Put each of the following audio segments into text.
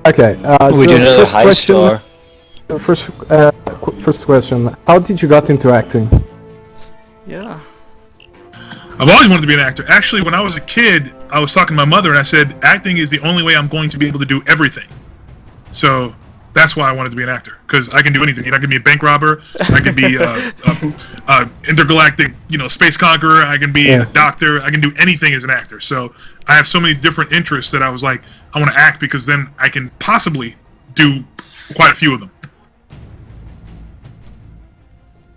Okay. We do another high star. First question. How did you got into acting? Yeah. I've always wanted to be an actor. Actually, when I was a kid, I was talking to my mother and I said, acting is the only way I'm going to be able to do everything. So that's why I wanted to be an actor, because I can do anything. I can be a bank robber. I can be a intergalactic, space conqueror. I can be a doctor. I can do anything as an actor. So I have so many different interests that I was like, I want to act because then I can possibly do quite a few of them.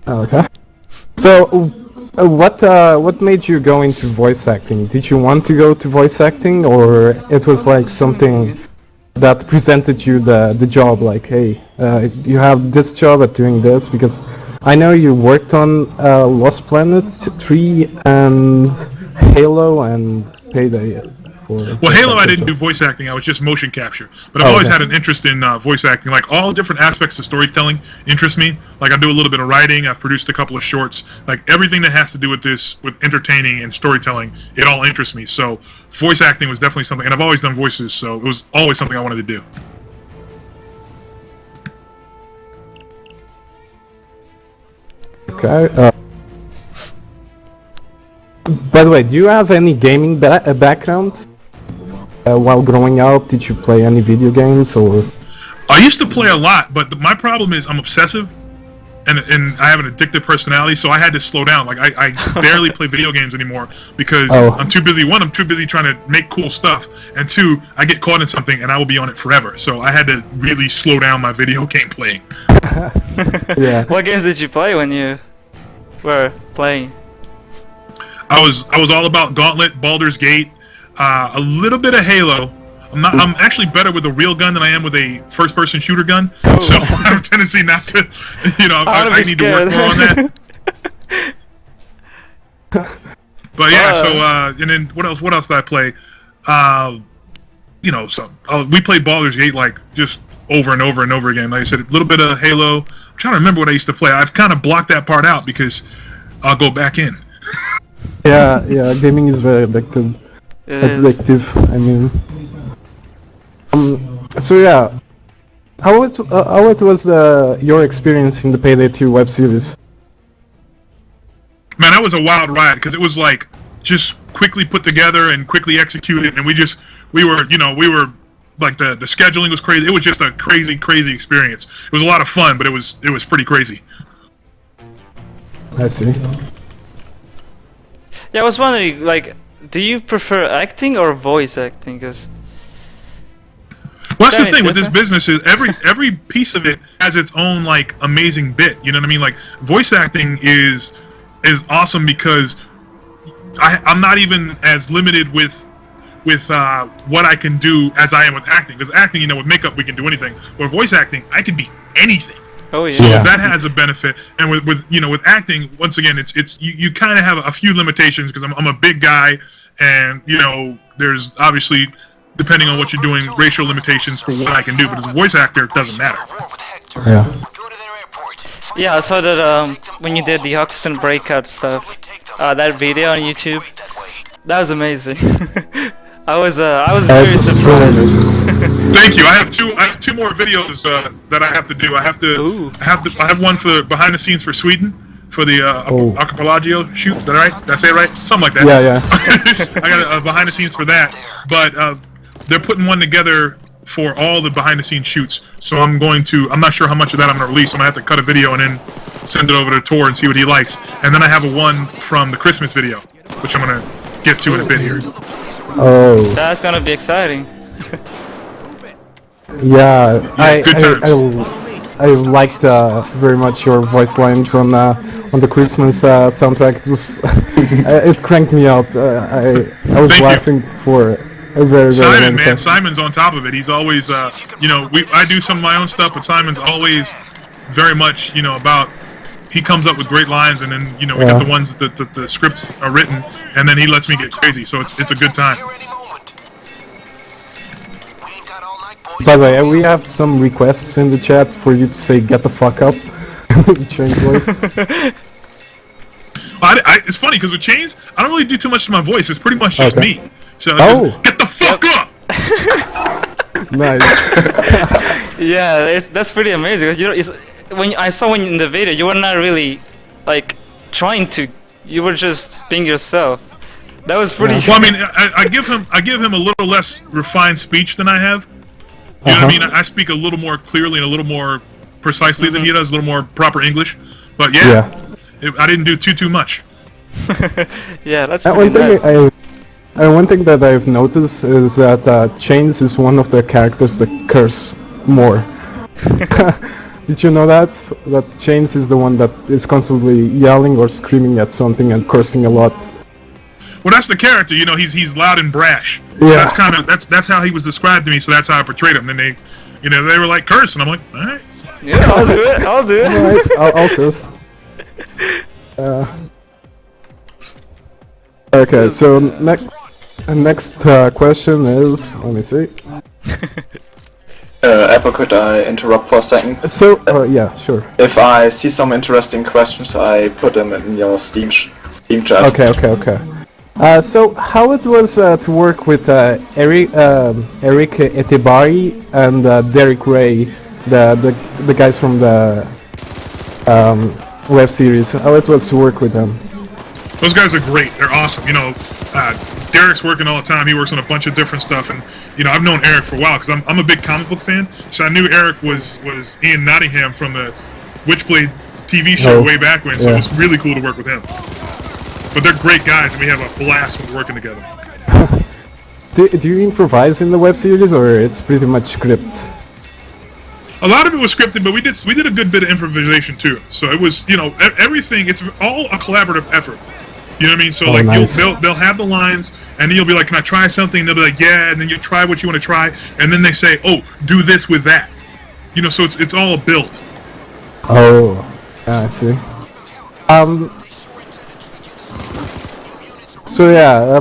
Okay. So, what made you go into voice acting? Did you want to go to voice acting, or it was like something that presented you the job? Like, hey, you have this job at doing this, because I know you worked on Lost Planet 3 and Halo and Payday. Well, Halo, I didn't do voice acting. I was just motion capture. But I've always had an interest in voice acting. Like, all different aspects of storytelling interest me. Like, I do a little bit of writing. I've produced a couple of shorts. Like, everything that has to do with this, with entertaining and storytelling, it all interests me. So, voice acting was definitely something. And I've always done voices, so it was always something I wanted to do. Okay. By the way, do you have any gaming background? While growing up, did you play any video games, or? I used to play a lot, but my problem is I'm obsessive, and I have an addictive personality, so I had to slow down. Like, I barely play video games anymore because I'm too busy. One, I'm too busy trying to make cool stuff, and two, I get caught in something and I will be on it forever. So I had to really slow down my video game playing. Yeah. What games did you play when you were playing? I was all about Gauntlet, Baldur's Gate, a little bit of Halo. I'm actually better with a real gun than I am with a first-person shooter gun. Oh. So I have a tendency not to, I need to work more on that. But yeah, so and then what else did I play? We played Baldur's Gate like just over and over and over again. Like I said, a little bit of Halo. I'm trying to remember what I used to play. I've kind of blocked that part out because I'll go back in. Yeah, gaming is very addictive. I mean. So yeah, how it was your experience in the Payday 2 web series? Man, that was a wild ride because it was like just quickly put together and quickly executed, and we were like the scheduling was crazy. It was just a crazy experience. It was a lot of fun, but it was pretty crazy. I see. Yeah, I was wondering, like, do you prefer acting or voice acting? Cause well, that's the thing with this business is every piece of it has its own like amazing bit. You know what I mean? Like, voice acting is awesome because I'm not even as limited with what I can do as I am with acting. Because acting, with makeup we can do anything. But voice acting, I can be anything. Oh yeah. So that has a benefit, and with acting, once again, it's you kind of have a few limitations because I'm a big guy, and there's obviously, depending on what you're doing, racial limitations for what I can do. But as a voice actor, it doesn't matter. Yeah. Yeah, I saw that when you did the Hoxton breakout stuff, that video on YouTube, that was amazing. I was very surprised. Thank you. I have two more videos that I have to do. I have one for behind the scenes for Sweden for the Archipelago shoot. Is that right? Did I say it right? Something like that. Yeah. I got a behind the scenes for that, but they're putting one together for all the behind the scenes shoots. So I'm not sure how much of that I'm gonna release. I'm gonna have to cut a video and then send it over to Tor and see what he likes. And then I have a one from the Christmas video, which I'm gonna get to in a bit here. Oh. That's gonna be exciting. Yeah, I liked very much your voice lines on the Christmas soundtrack. It was it cranked me up. I was laughing for a very Simon, long time. Simon's on top of it. He's always I do some of my own stuff, but Simon's always very much about. He comes up with great lines, and then we get the ones that the scripts are written, and then he lets me get crazy. So it's a good time. By the way, we have some requests in the chat for you to say "get the fuck up." Change voice. It's funny because with Chains, I don't really do too much to my voice. It's pretty much just me. So just get the fuck up. Nice. Yeah, that's pretty amazing. You know, when I saw when in the video, you were not really like trying to. You were just being yourself. That was pretty. Well, I mean, I give him a little less refined speech than I have. You know what I mean? I speak a little more clearly and a little more precisely than he does, a little more proper English. But I didn't do too much. Yeah, that's pretty nice. One thing that I've noticed is that Chains is one of the characters that curse more. Did you know that? That Chains is the one that is constantly yelling or screaming at something and cursing a lot. Well, that's the character, you know. He's loud and brash. Yeah. That's how he was described to me. So that's how I portrayed him. Then they were like curse, and I'm like, all right. Yeah, I'll do it. I'll do it. Alright, I'll curse. Okay, so next question is, let me see. Apple, could I interrupt for a second? So, yeah, sure. If I see some interesting questions, I put them in your Steam chat. Okay. So how it was to work with Eric Etebari and Derek Ray, the guys from the web series. How it was to work with them? Those guys are great. They're awesome. You know, Derek's working all the time. He works on a bunch of different stuff, and you know, I've known Eric for a while because I'm a big comic book fan. So I knew Eric was Ian Nottingham from the Witchblade TV show way back when. So it was really cool to work with him. But they're great guys, and we have a blast when we're working together. Do you improvise in the web series, or it's pretty much script? A lot of it was scripted, but we did a good bit of improvisation too. So it was, you know, everything. It's all a collaborative effort. You know what I mean? So like nice. they'll have the lines, and then you'll be like, "Can I try something?" And they'll be like, "Yeah," and then you try what you want to try, and then they say, "Oh, do this with that." You know, so it's all a build. Oh, I see. So yeah,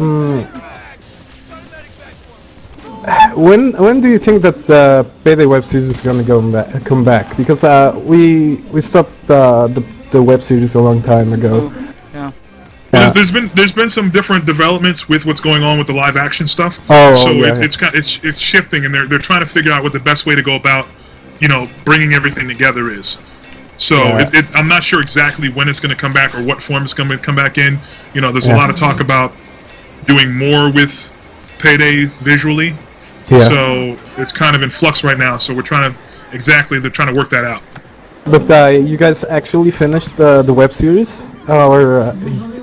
when do you think that the Payday web series is gonna come back? Because we stopped the web series a long time ago. Yeah. Well, there's been some different developments with what's going on with the live action stuff. It's shifting, and they're trying to figure out what the best way to go about, you know, bringing everything together is. So I'm not sure exactly when it's going to come back or what form it's going to come back in. You know, there's a lot of talk about doing more with Payday visually. Yeah. So it's kind of in flux right now. So they're trying to work that out. But you guys actually finished the web series, or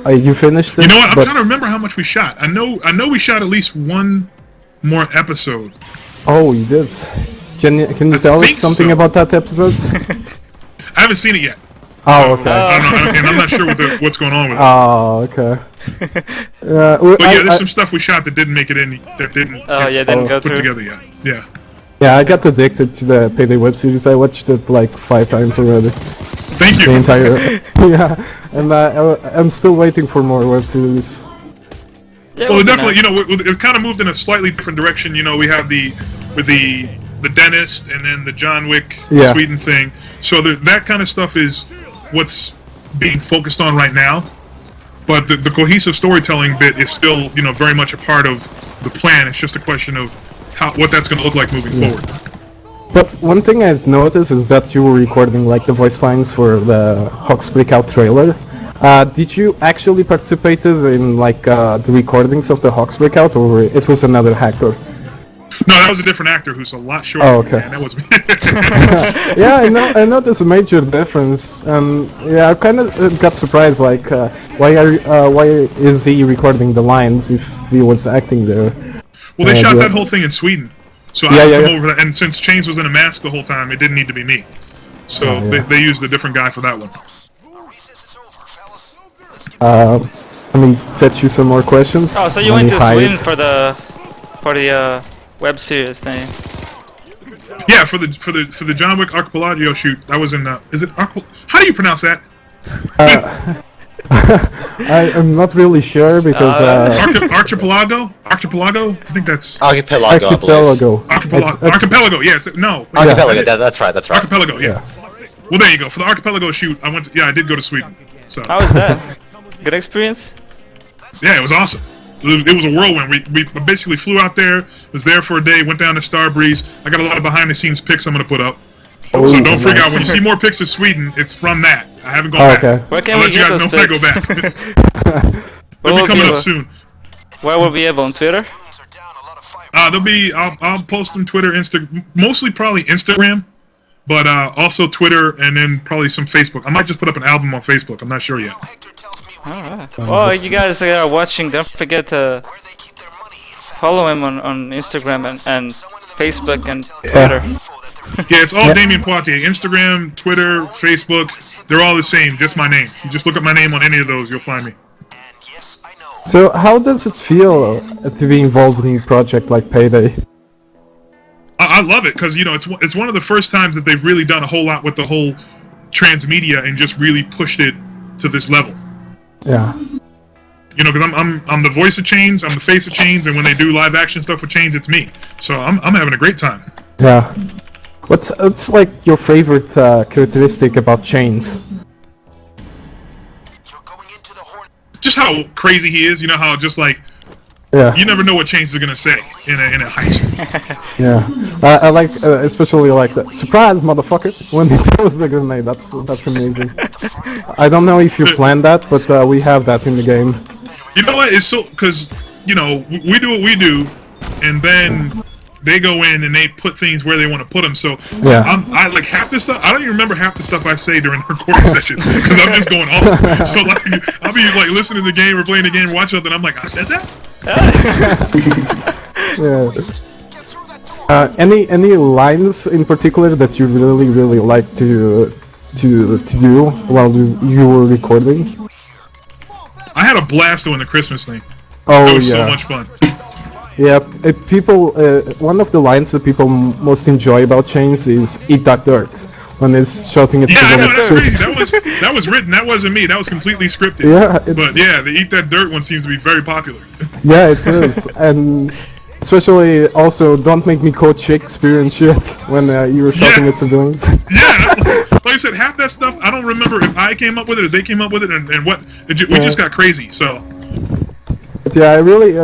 you finished it? You know what? I'm trying to remember how much we shot. I know we shot at least one more episode. Oh, you did. Can you tell us something about that episode? I haven't seen it yet. Oh, okay. And I'm not sure what's going on with it. Oh, okay. But yeah, there's some stuff we shot that didn't make it in. That didn't didn't go put through. together yet. Yeah. Yeah, I got addicted to the Payday web series. I watched it like 5 times already. Thank you. The entire and I'm still waiting for more web series. Yeah, well, definitely, you know, it kind of moved in a slightly different direction. You know, we have the dentist, and then the John Wick Sweden thing. So that kind of stuff is what's being focused on right now. But the cohesive storytelling bit is still, you know, very much a part of the plan. It's just a question of what that's going to look like moving forward. But one thing I've noticed is that you were recording like the voice lines for the Hawks Breakout trailer. Did you actually participate in like the recordings of the Hawks Breakout, or it was another actor? No, that was a different actor who's a lot shorter. Oh, okay. Man. That was me. Yeah, I know there's a major difference, and I kind of got surprised. Like, why is he recording the lines if he was acting there? Well, they shot that whole thing in Sweden, so I come over that. And since Chains was in a mask the whole time, it didn't need to be me. So they used a different guy for that one. Let me fetch you some more questions. Oh, so you went to Sweden for the web series thing? Yeah, for the John Wick Archipelago shoot. I was in. Is it How do you pronounce that? I'm not really sure because Archipelago. I think that's Archipelago. Archipelago. Yes. No. Archipelago. That's right. Archipelago. Yeah. Well, there you go. For the Archipelago shoot, I went. I did go to Sweden. So. How was that? Good experience? Yeah, it was awesome. it was a whirlwind. We basically flew out there, was there for a day, went down to Starbreeze. I got a lot of behind-the-scenes pics I'm gonna put up. Oh, So don't freak nice. out when you see more pics of Sweden. It's from that. I haven't gone Oh, back. okay. Where can I'll we let you get guys those know when I go pics? back. They'll be coming up soon. Where will we be able on Twitter? They'll be. I'll post them Twitter, mostly probably Instagram, but also Twitter, and then probably some Facebook. I might just put up an album on Facebook. I'm not sure yet. Alright. Well, you guys are watching. Don't forget to follow him on Instagram and Facebook and Twitter. Yeah, it's all Damion Poitier. Instagram, Twitter, Facebook. They're all the same. Just my name. If you just look up my name on any of those, you'll find me. So how does it feel to be involved in a project like Payday? I love it because it's one of the first times that they've really done a whole lot with the whole transmedia and just really pushed it to this level. Yeah. Because I'm the voice of Chains, I'm the face of Chains, and when they do live action stuff with Chains, it's me. So I'm having a great time. Yeah. What's like your favorite characteristic about Chains? Just how crazy he is. How just like Yeah. you never know what Chains is gonna say in a heist. Yeah. I like especially like the surprise motherfucker when he throws the grenade. That's amazing. I don't know if you planned that, but we have that in the game. You know what? It's so because we do what we do, and then they go in and they put things where they want to put them. So Yeah. I like half the stuff. I don't even remember half the stuff I say during the recording sessions because I'm just going off. So like I'll be like listening to the game or playing the game, watching something. I'm like, I said that. Yeah. Any lines in particular that you really like to do while you were recording? I had a blast doing the Christmas thing. Oh It was yeah. so much fun. Yeah, people. One of the lines that people most enjoy about Chains is "Eat that dirt" when he's shouting it Yeah, to I the know, next that's two. crazy. That was written. That wasn't me. That was completely scripted. Yeah, it's, But yeah, the Eat That Dirt one seems to be very popular. yeah, it is, and especially also "Don't make me quote Shakespeare" and shit when you were shouting Yeah. at civilians. Yeah, like I said, half that stuff I don't remember if I came up with it or they came up with it, and what we just got crazy. So But yeah, I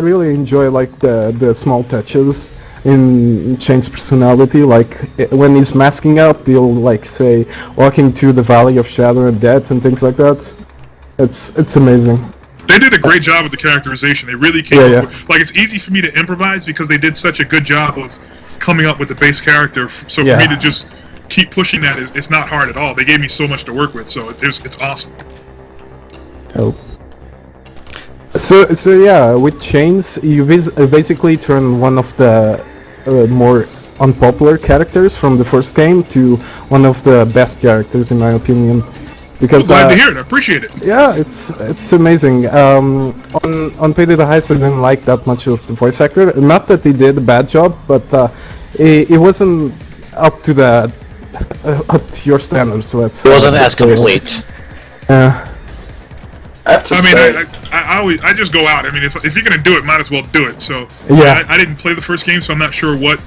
really enjoy like the small touches in Chain's personality. Like when he's masking up, he'll like say "walking to the valley of shadow and death" and things like that. It's amazing. they did a great job with the characterization. They really came Yeah, up with, like it's easy for me to improvise because they did such a good job of coming up with the base character. So Yeah. for me to just keep pushing that it's not hard at all. They gave me so much to work with, so it's awesome. Oh. So yeah, with Chains, you basically turn one of the more unpopular characters from the first game to one of the best characters, in my opinion. Because Glad to hear it. I appreciate it. yeah, it's amazing. On Payday the Heist, I didn't like that much of the voice actor. Not that he did a bad job, but it wasn't up to the up to your standards. Let's. It wasn't let's as say. complete. I have to I say, mean, I just go out. I mean, if you're gonna do it, might as well do it. So Yeah. I didn't play the first game, so I'm not sure what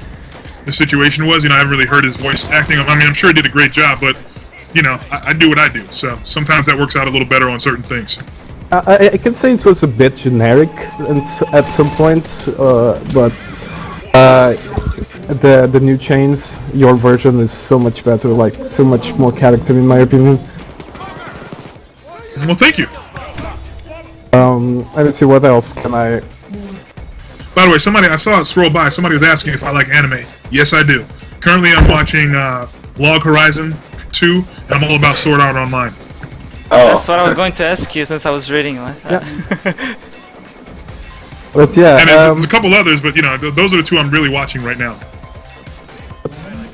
the situation was. I haven't really heard his voice acting. I mean, I'm sure he did a great job, but I do what I do. So sometimes that works out a little better on certain things. I can say it was a bit generic at some points, but the new Chains, your version is so much better, like so much more character in my opinion. Well, thank you. Let me see, what else can I... By the way, I saw it scroll by. Somebody was asking if I like anime. Yes, I do. Currently, I'm watching Log Horizon 2, and I'm all about Sword Art Online. That's what I was going to ask you since I was reading. But yeah, And there's a couple others, but those are the two I'm really watching right now.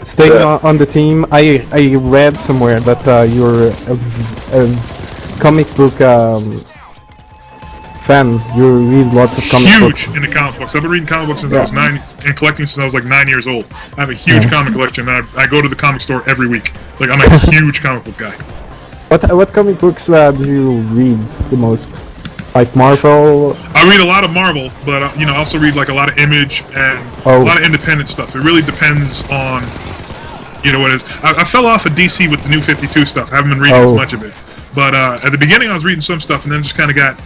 staying on the team, I read somewhere that you're a comic book fan. You read lots of comic books. Huge into comic books. I've been reading comic books since I was 9, and collecting since I was like 9 years old. I have a huge comic collection, and I go to the comic store every week. Like, I'm a huge comic book guy. What comic books do you read the most? Like Marvel? I read a lot of Marvel, but I also read like a lot of Image and a lot of independent stuff. It really depends on what it is. I fell off of DC with the New 52 stuff. I haven't been reading as much of it. But at the beginning, I was reading some stuff, and then just kind of got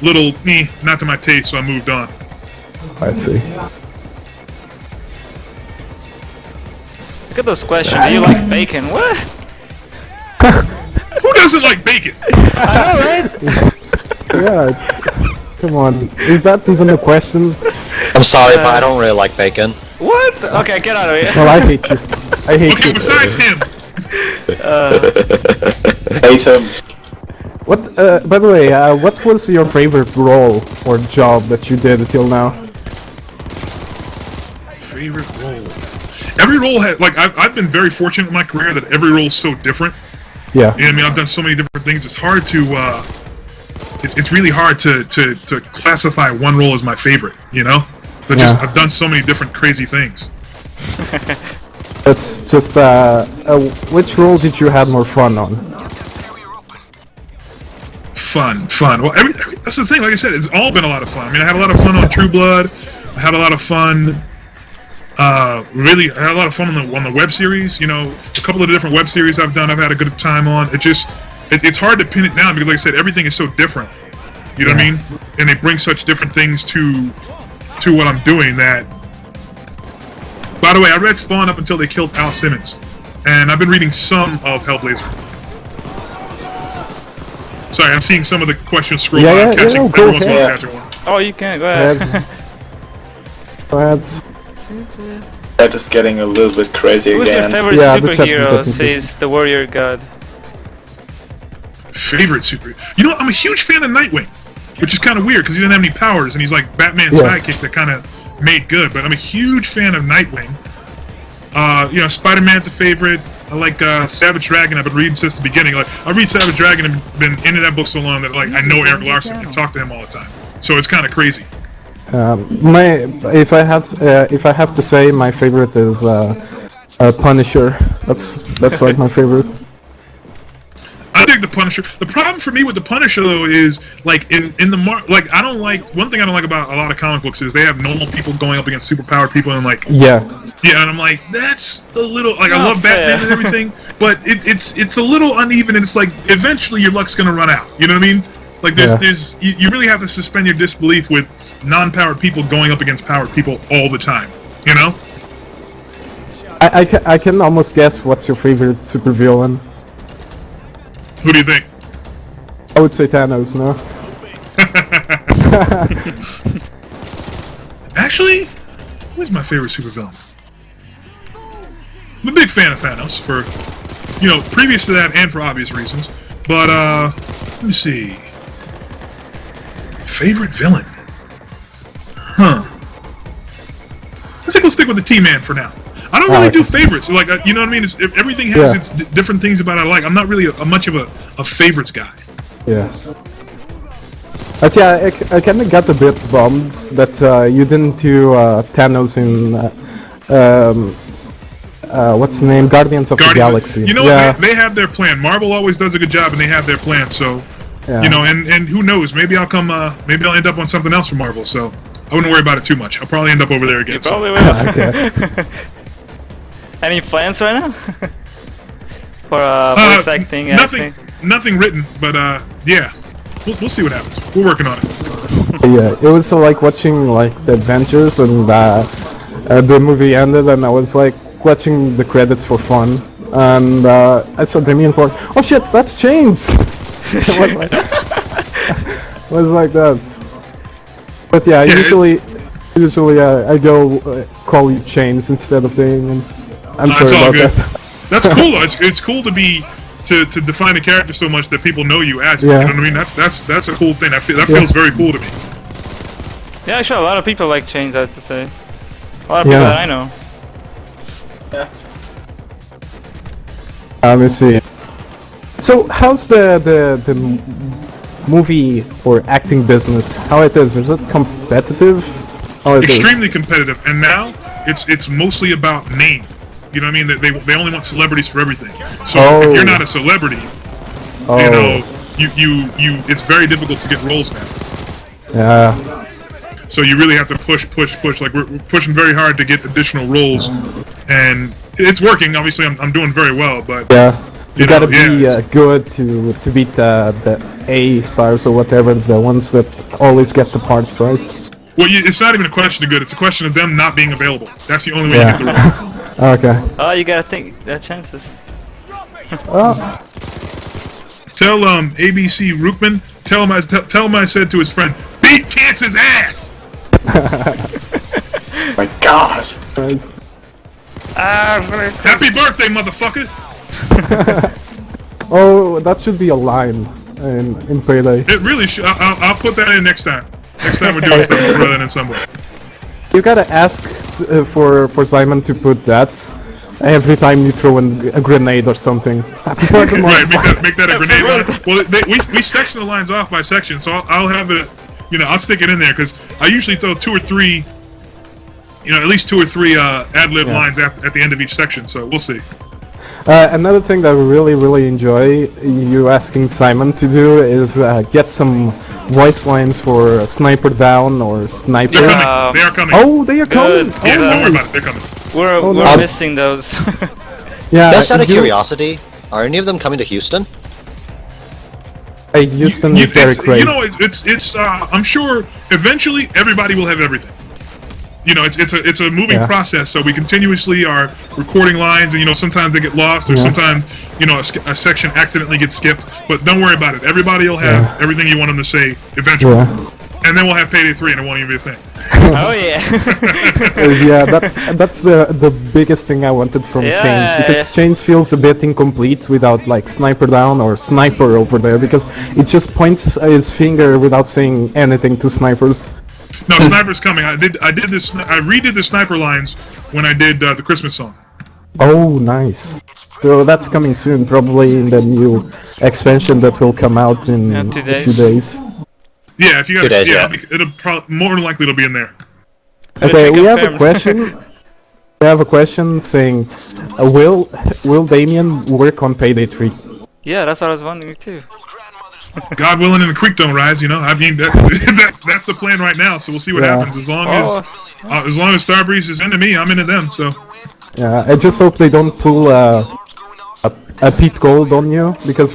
not to my taste, so I moved on. I see. Look at this question. Do you like bacon? What? Who doesn't like bacon? I know, right? Yeah, come on. Is that even a question? I'm sorry, but I don't really like bacon. What? Okay, get out of here. Well, I hate you. I hate Okay, you. besides him. Hate him. What? By the way, what was your favorite role or job that you did until now? Favorite role? Every role had, like, I've been very fortunate in my career that every role is so different. Yeah. I mean, I've done so many different things. It's hard to, it's really hard to classify one role as my favorite. You know, but just I've done so many different crazy things. That's just which role did you have more fun on? Fun. Well, that's the thing. Like I said, it's all been a lot of fun. I mean, I had a lot of fun on True Blood. I had a lot of fun. Really, I had a lot of fun on the web series. You know, a couple of the different web series I've done, I've had a good time on. It's hard to pin it down because, like I said, everything is so different. You know what I mean? And they bring such different things to what I'm doing. That, by the way, I read Spawn up until they killed Al Simmons, and I've been reading some of Hellblazer. Sorry, I'm seeing some of the questions scroll by. I'm catching every once in a while, catching one. Oh, you can go ahead. That is getting a little bit crazy Who's your again. favorite superhero? Says the Warrior God. Favorite superhero? You know, I'm a huge fan of Nightwing, which is kind of weird because he doesn't have any powers and he's like Batman's sidekick that kind of made good. But I'm a huge fan of Nightwing. You know, Spider-Man's a favorite. I like Savage Dragon. I've been reading since the beginning. Like, I read Savage Dragon and been into that book so long that like I know Eric Larson and talk to him all the time. So it's kind of crazy. If I have to say, my favorite is Punisher. That's like my favorite. I dig the Punisher. The problem for me with the Punisher though is like in the I don't like, one thing I don't like about a lot of comic books is they have normal people going up against superpowered people and like and I'm like, that's a little like, I love Batman and everything, but it's a little uneven and it's like eventually your luck's gonna run out. You know what I mean? Like there's you really have to suspend your disbelief with non-powered people going up against powered people all the time. You know? I can almost guess what's your favorite supervillain. Who do you think? I would say Thanos, no? Actually, who's my favorite supervillain? I'm a big fan of Thanos for, you know, previous to that and for obvious reasons. But, let me see. Favorite villain? Huh. I think we'll stick with the T-Man for now. I don't really do favorites. Like, you know what I mean? Everything has its different things about it I like. I'm not really much of a favorites guy. Yeah. But yeah, I kind of got a bit bummed that you didn't do Thanos in what's the name? Guardians of the Galaxy. You know what? They have their plan. Marvel always does a good job, and they have their plan. So, you know, and who knows? Maybe I'll come. Maybe I'll end up on something else for Marvel. So I wouldn't worry about it too much. I'll probably end up over there again. You probably will. Any plans right now? For voice acting? Nothing written, but yeah, we'll see what happens. We're working on it. Yeah, it was like watching like the adventures and the movie ended, and I was like watching the credits for fun, and I saw Damion Poitier. Oh shit, that's Chains! It was like that. But yeah, usually I go call you Chains instead of Damion. I'm sorry about that. That's cool though. It's cool to define a character so much that people know you as it. You know what I mean? That's a cool thing. That feels very cool to me. Yeah, sure. A lot of people like Chains, I have to say. A lot of people that I know. Yeah. Let me see. So, how's the movie or acting business? How it is? Is it competitive? Extremely competitive, and now it's mostly about name. You know what I mean? They only want celebrities for everything. So if you're not a celebrity, you know, you it's very difficult to get roles now. Yeah. So you really have to push. Like we're pushing very hard to get additional roles, and it's working. Obviously, I'm doing very well, but You gotta know, be yeah, good to beat the A stars or whatever, the ones that always get the parts, right? well, it's not even a question of good. It's a question of them not being available. That's the only way you get the reward. Okay. Oh, you gotta think the chances. Oh, Tell ABC Rookman. Tell him I said to his friend, beat Cancer's ass. My God. nice. Happy birthday, motherfucker. Oh, that should be a line in Payday. It really should. I'll put that in next time. Next time we're doing stuff, we'll throw that in somewhere. You gotta ask for Simon to put that every time you throw in a grenade or something. Happy birthday, Right, motherfucker. make that a grenade line. Well, we section the lines off by section, so I'll have it. You know, I'll stick it in there because I usually throw 2 or 3. You know, at least 2 or 3 ad-lib lines at the end of each section. So we'll see. Another thing that I really enjoy you asking Simon to do is get some voice lines for Sniper Down or Sniper. They're coming. They are coming. Oh, they are coming! Good. Yeah, Oh, don't worry about nice. it. They're coming. We're nice. missing those. Yeah, Just out of you- curiosity, are any of them coming to Houston? Hey, Houston is very great. You know, it's. I'm sure eventually everybody will have everything. You know, it's a moving process. So we continuously are recording lines, and you know, sometimes they get lost, or sometimes you know a section accidentally gets skipped. But don't worry about it. Everybody will have everything you want them to say eventually, and then we'll have Payday 3, and it won't even be a thing. Oh yeah. Yeah, that's the biggest thing I wanted from Yeah, Chains, because Chains feels a bit incomplete without like Sniper Down or Sniper over there, because it just points his finger without saying anything to snipers. No, Sniper's coming. I redid the Sniper lines when I did the Christmas song. Oh, nice. So that's coming soon, probably in the new expansion that will come out in 2 a days. few days. Yeah, if you got 2 days, yeah, yeah. it'll probably more than likely it'll be in there. Okay, we have a confirmed. question. We have a question saying, will Damion work on Payday 3? Yeah, that's what I was wondering too. God willing, and the creek don't rise. You know, I mean that's the plan right now. So we'll see what happens. As long as Starbreeze is into me, I'm into them. So Yeah, I just hope they don't pull a Pete Gold on you, because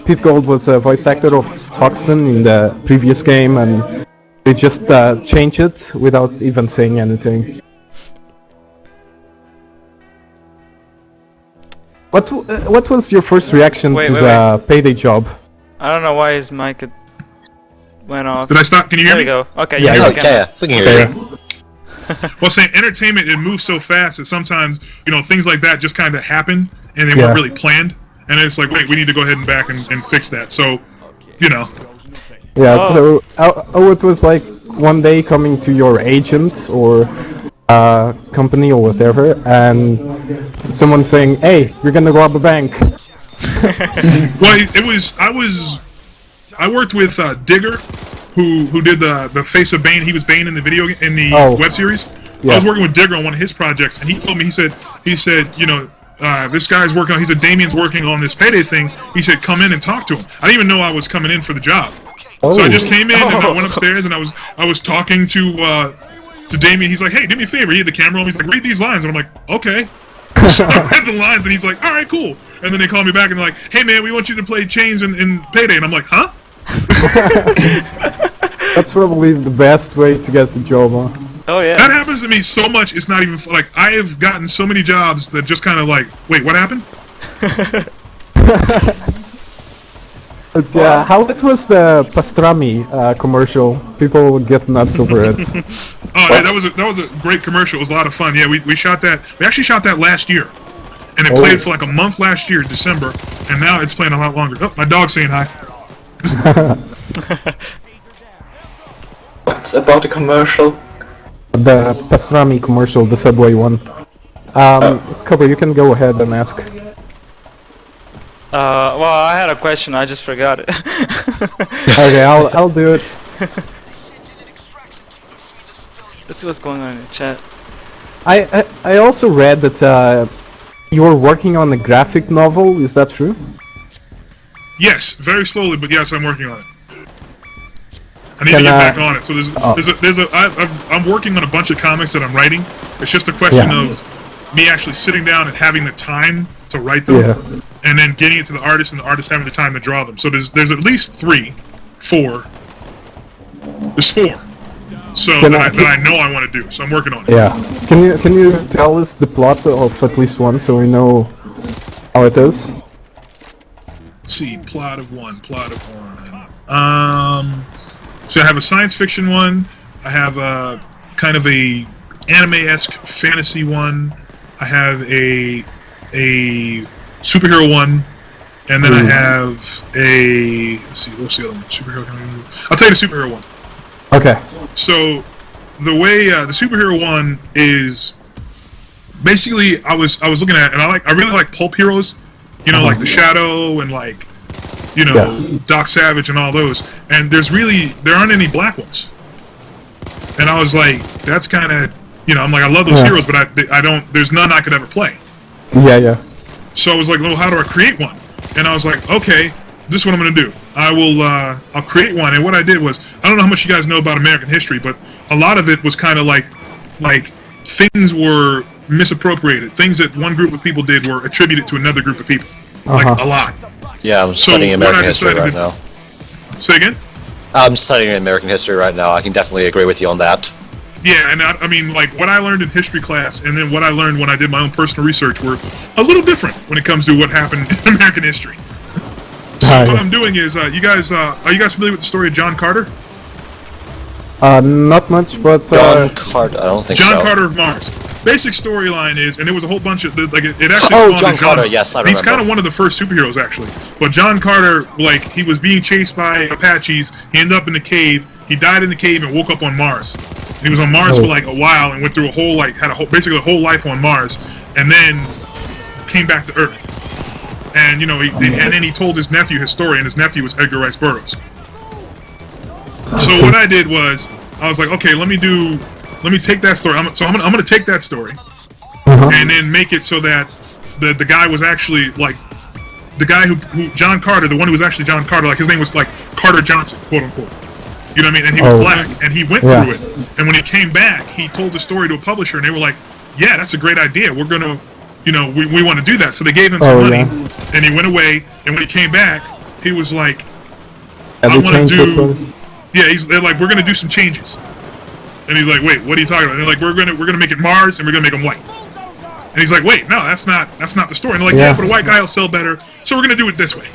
Pete Gold was a voice actor of Hoxton in the previous game, and they just changed it without even saying anything. What was your first reaction Wait, to wait, the Payday job? I don't know why his mic went off. did I stop? Can you hear There me? you go. Okay, Yeah, yeah, Oh, you can. yeah, we can hear you. Well, saying entertainment, it moves so fast that sometimes you know things like that just kind of happen and they Yeah. weren't really planned. And it's like, wait, we need to go ahead and back and fix that. So, you know, Yeah, Oh. so it was like one day coming to your agent or company or whatever, and someone saying, "Hey, you're gonna rob a bank." well, I worked with Digger, who did the face of Bane. He was Bane in the Oh. web series. Yeah. I was working with Digger on one of his projects, and he told me, he said, you know, this guy's working on. He said Damien's working on this Payday thing. He said, come in and talk to him. I didn't even know I was coming in for the job. So I just came in and I went upstairs and I was talking to Damion. He's like, hey, do me a favor. He had the camera on. He's like, read these lines. And I'm like, okay. So I read the lines and he's like, all right, cool. And then they call me back and they're like, hey man, we want you to play Chains in Payday. And I'm like, huh? That's probably the best way to get the job, huh? Oh yeah. That happens to me so much. It's not even like I have gotten so many jobs that just kind of like, wait, what happened? But yeah, how it was the pastrami commercial? People would get nuts over it. Oh, yeah, that was a great commercial. It was a lot of fun. Yeah, we shot that. We actually shot that last year, and it played for like a month last year, December, and now it's playing a lot longer. Oh, my dog's saying hi. What's about the commercial? The pastrami commercial, the Subway one. Cobra, you can go ahead and ask. Well, I had a question. I just forgot it. Okay, I'll do it. Let's see what's going on in the chat. I also read that you were working on a graphic novel. Is that true? Yes, very slowly, but yes, I'm working on it. I need Can, to get back on it. So I'm working on a bunch of comics that I'm writing. It's just a question of me actually sitting down and having the time to write them. Yeah. and then getting it to the artist, and the artist having the time to draw them. So there's at least 4. There's 4. So that I know I want to do. So I'm working on it. Yeah. Can you tell us the plot of at least one so we know how it is? Let's see, plot of one. So I have a science fiction one. I have a kind of a anime-esque fantasy one. I have a superhero one, and then I have a. Let's see, what's the other one? Superhero. I'll tell you the superhero one. Okay. So the way the superhero one is basically, I was looking at, and I really like pulp heroes. You know, like the Shadow and like, you know, Doc Savage and all those. And there aren't any black ones. And I was like, that's kind of, you know, I'm like, I love those heroes, but I don't. There's none I could ever play. Yeah. So I was like, well, how do I create one? And I was like, okay, this is what I'm gonna do. I'll create one. And what I did was, I don't know how much you guys know about American history, but a lot of it was kind of like things were misappropriated. Things that one group of people did were attributed to another group of people. Like a lot. Yeah, I'm studying American history right now. Say again? I'm studying American history right now. I can definitely agree with you on that. Yeah, and I mean, like, what I learned in history class and then what I learned when I did my own personal research were a little different when it comes to what happened in American history. So what I'm doing is, are you guys familiar with the story of John Carter? Not much, but John Carter, I don't think so. John Carter of Mars. Basic storyline is, and there was a whole bunch of, like, it actually Oh, John Carter, yes, I remember. He's kind of one of the first superheroes, actually. But John Carter, like, he was being chased by Apaches, he ended up in the cave, he died in the cave and woke up on Mars. He was on Mars for, like, a while and went through basically a whole life on Mars, and then came back to Earth. And, you know, and then he told his nephew his story, and his nephew was Edgar Rice Burroughs. So what I did was, I was like, okay, let me take that story. I'm gonna take that story, and then make it so that the guy was actually like the guy who John Carter, the one who was actually John Carter, like his name was like Carter Johnson, quote unquote. You know what I mean? And he was black, and he went through it. And when he came back, he told the story to a publisher, and they were like, yeah, that's a great idea. We're gonna, you know, we want to do that. So they gave him some money, and he went away. And when he came back, he was like, I want to do. Yeah, they're like, we're gonna do some changes, and he's like, wait, what are you talking about? And they're like, we're gonna make it Mars, and we're gonna make him white. And he's like, wait, no, that's not the story. And they're like, yeah, but a white guy will sell better, so we're gonna do it this way.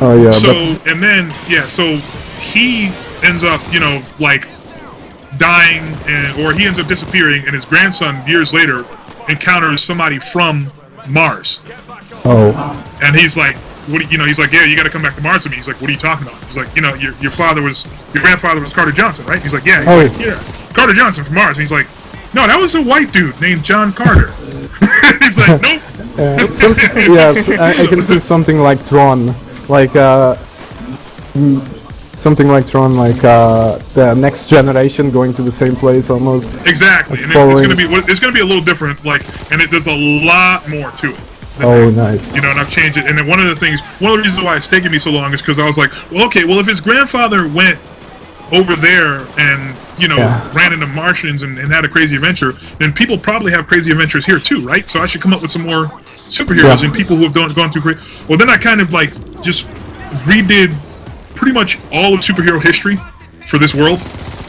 Oh yeah. So and then so he ends up, you know, like dying, or he ends up disappearing, and his grandson years later encounters somebody from Mars. Oh. And he's like, he's like, yeah, you got to come back to Mars with me. He's like, what are you talking about? He's like, you know, your grandfather was Carter Johnson, right? He's like, yeah. He's like, yeah, Carter Johnson from Mars. And he's like, no, that was a white dude named John Carter. He's like, nope. Yes, I can see something like Tron, like something like Tron, like the next generation going to the same place almost. Exactly, and it's gonna be a little different, like, and there's a lot more to it. Oh, nice. You know, and I've changed it. And then one of the reasons why it's taken me so long is because I was like, well, okay, well, if his grandfather went over there and, you know, ran into Martians and had a crazy adventure, then people probably have crazy adventures here too, right? So I should come up with some more superheroes and people who have gone through crazy. Well, then I kind of like just redid pretty much all of superhero history for this world.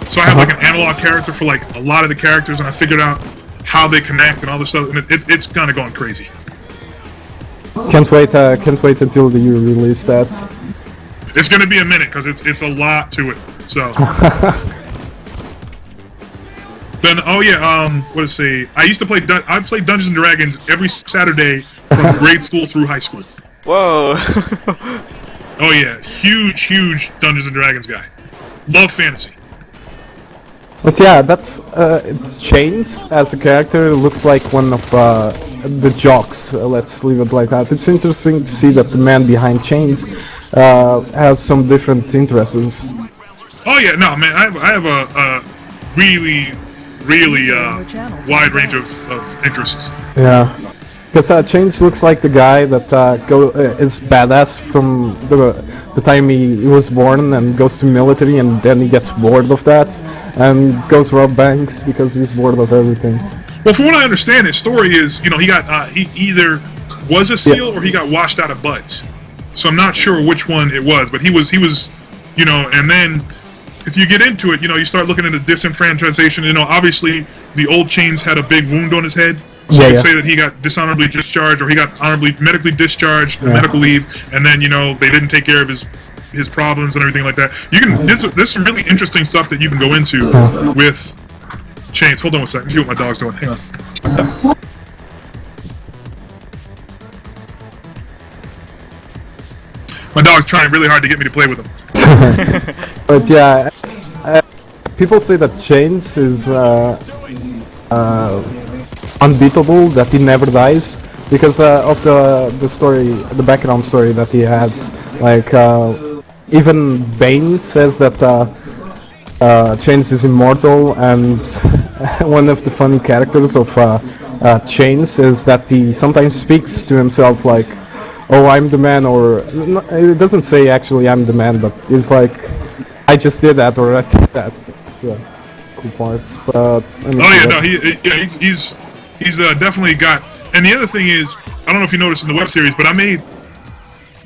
So I have like an analog character for like a lot of the characters, and I figured out how they connect and all this stuff, and it's kind of going crazy. Can't wait until you release that. It's gonna be a minute because it's a lot to it. So then, what to say? I used to play. I played Dungeons and Dragons every Saturday from grade school through high school. Whoa. Oh yeah, huge Dungeons and Dragons guy. Love fantasy. But yeah, that's Chains as a character looks like one of the jocks. Let's leave it like that. It's interesting to see that the man behind Chains has some different interests. Oh yeah, no man, I have a really wide range of interests. Yeah, because Chains looks like the guy that is badass from the time he was born and goes to military, and then he gets bored of that and goes rob banks because he's bored of everything. Well, from what I understand, his story is, you know, he either was a seal or he got washed out of Buds. So I'm not sure which one it was, but he was, you know. And then if you get into it, you know, you start looking at the disenfranchisation. You know, obviously the old Chains had a big wound on his head. So you could say that he got dishonorably discharged, or he got honorably medically discharged, medical leave, and then, you know, they didn't take care of his problems and everything like that. You can there's some really interesting stuff that you can go into with Chains. Hold on a second. See what my dog's doing. Hang on. My dog's trying really hard to get me to play with him. But yeah, people say that Chains is unbeatable, that he never dies, because of the story, the background story that he had. Like, even Bane says that Chains is immortal, and one of the funny characters of Chains is that he sometimes speaks to himself like, "Oh, I'm the man," or it doesn't say actually "I'm the man," but it's like, "I just did that," or "I did that." That's the cool part. But he's definitely got. And the other thing is, I don't know if you noticed in the web series, but I made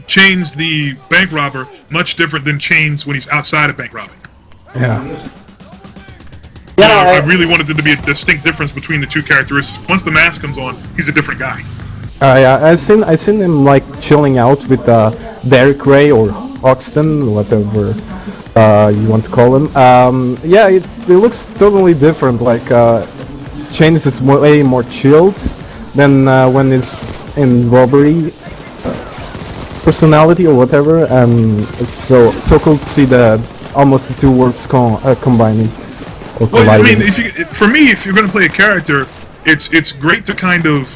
Chains the bank robber much different than Chains when he's outside of bank robbing. Yeah. Yeah, I really wanted there to be a distinct difference between the two characteristics. Once the mask comes on, he's a different guy. Yeah, I seen him like chilling out with Derek Ray or Oxton, whatever you want to call him. Yeah, it looks totally different. Like Chains is way more chilled than when he's in robbery personality or whatever, and it's so cool to see almost the two worlds combining. Well, I mean, for me, if you're going to play a character, it's great to kind of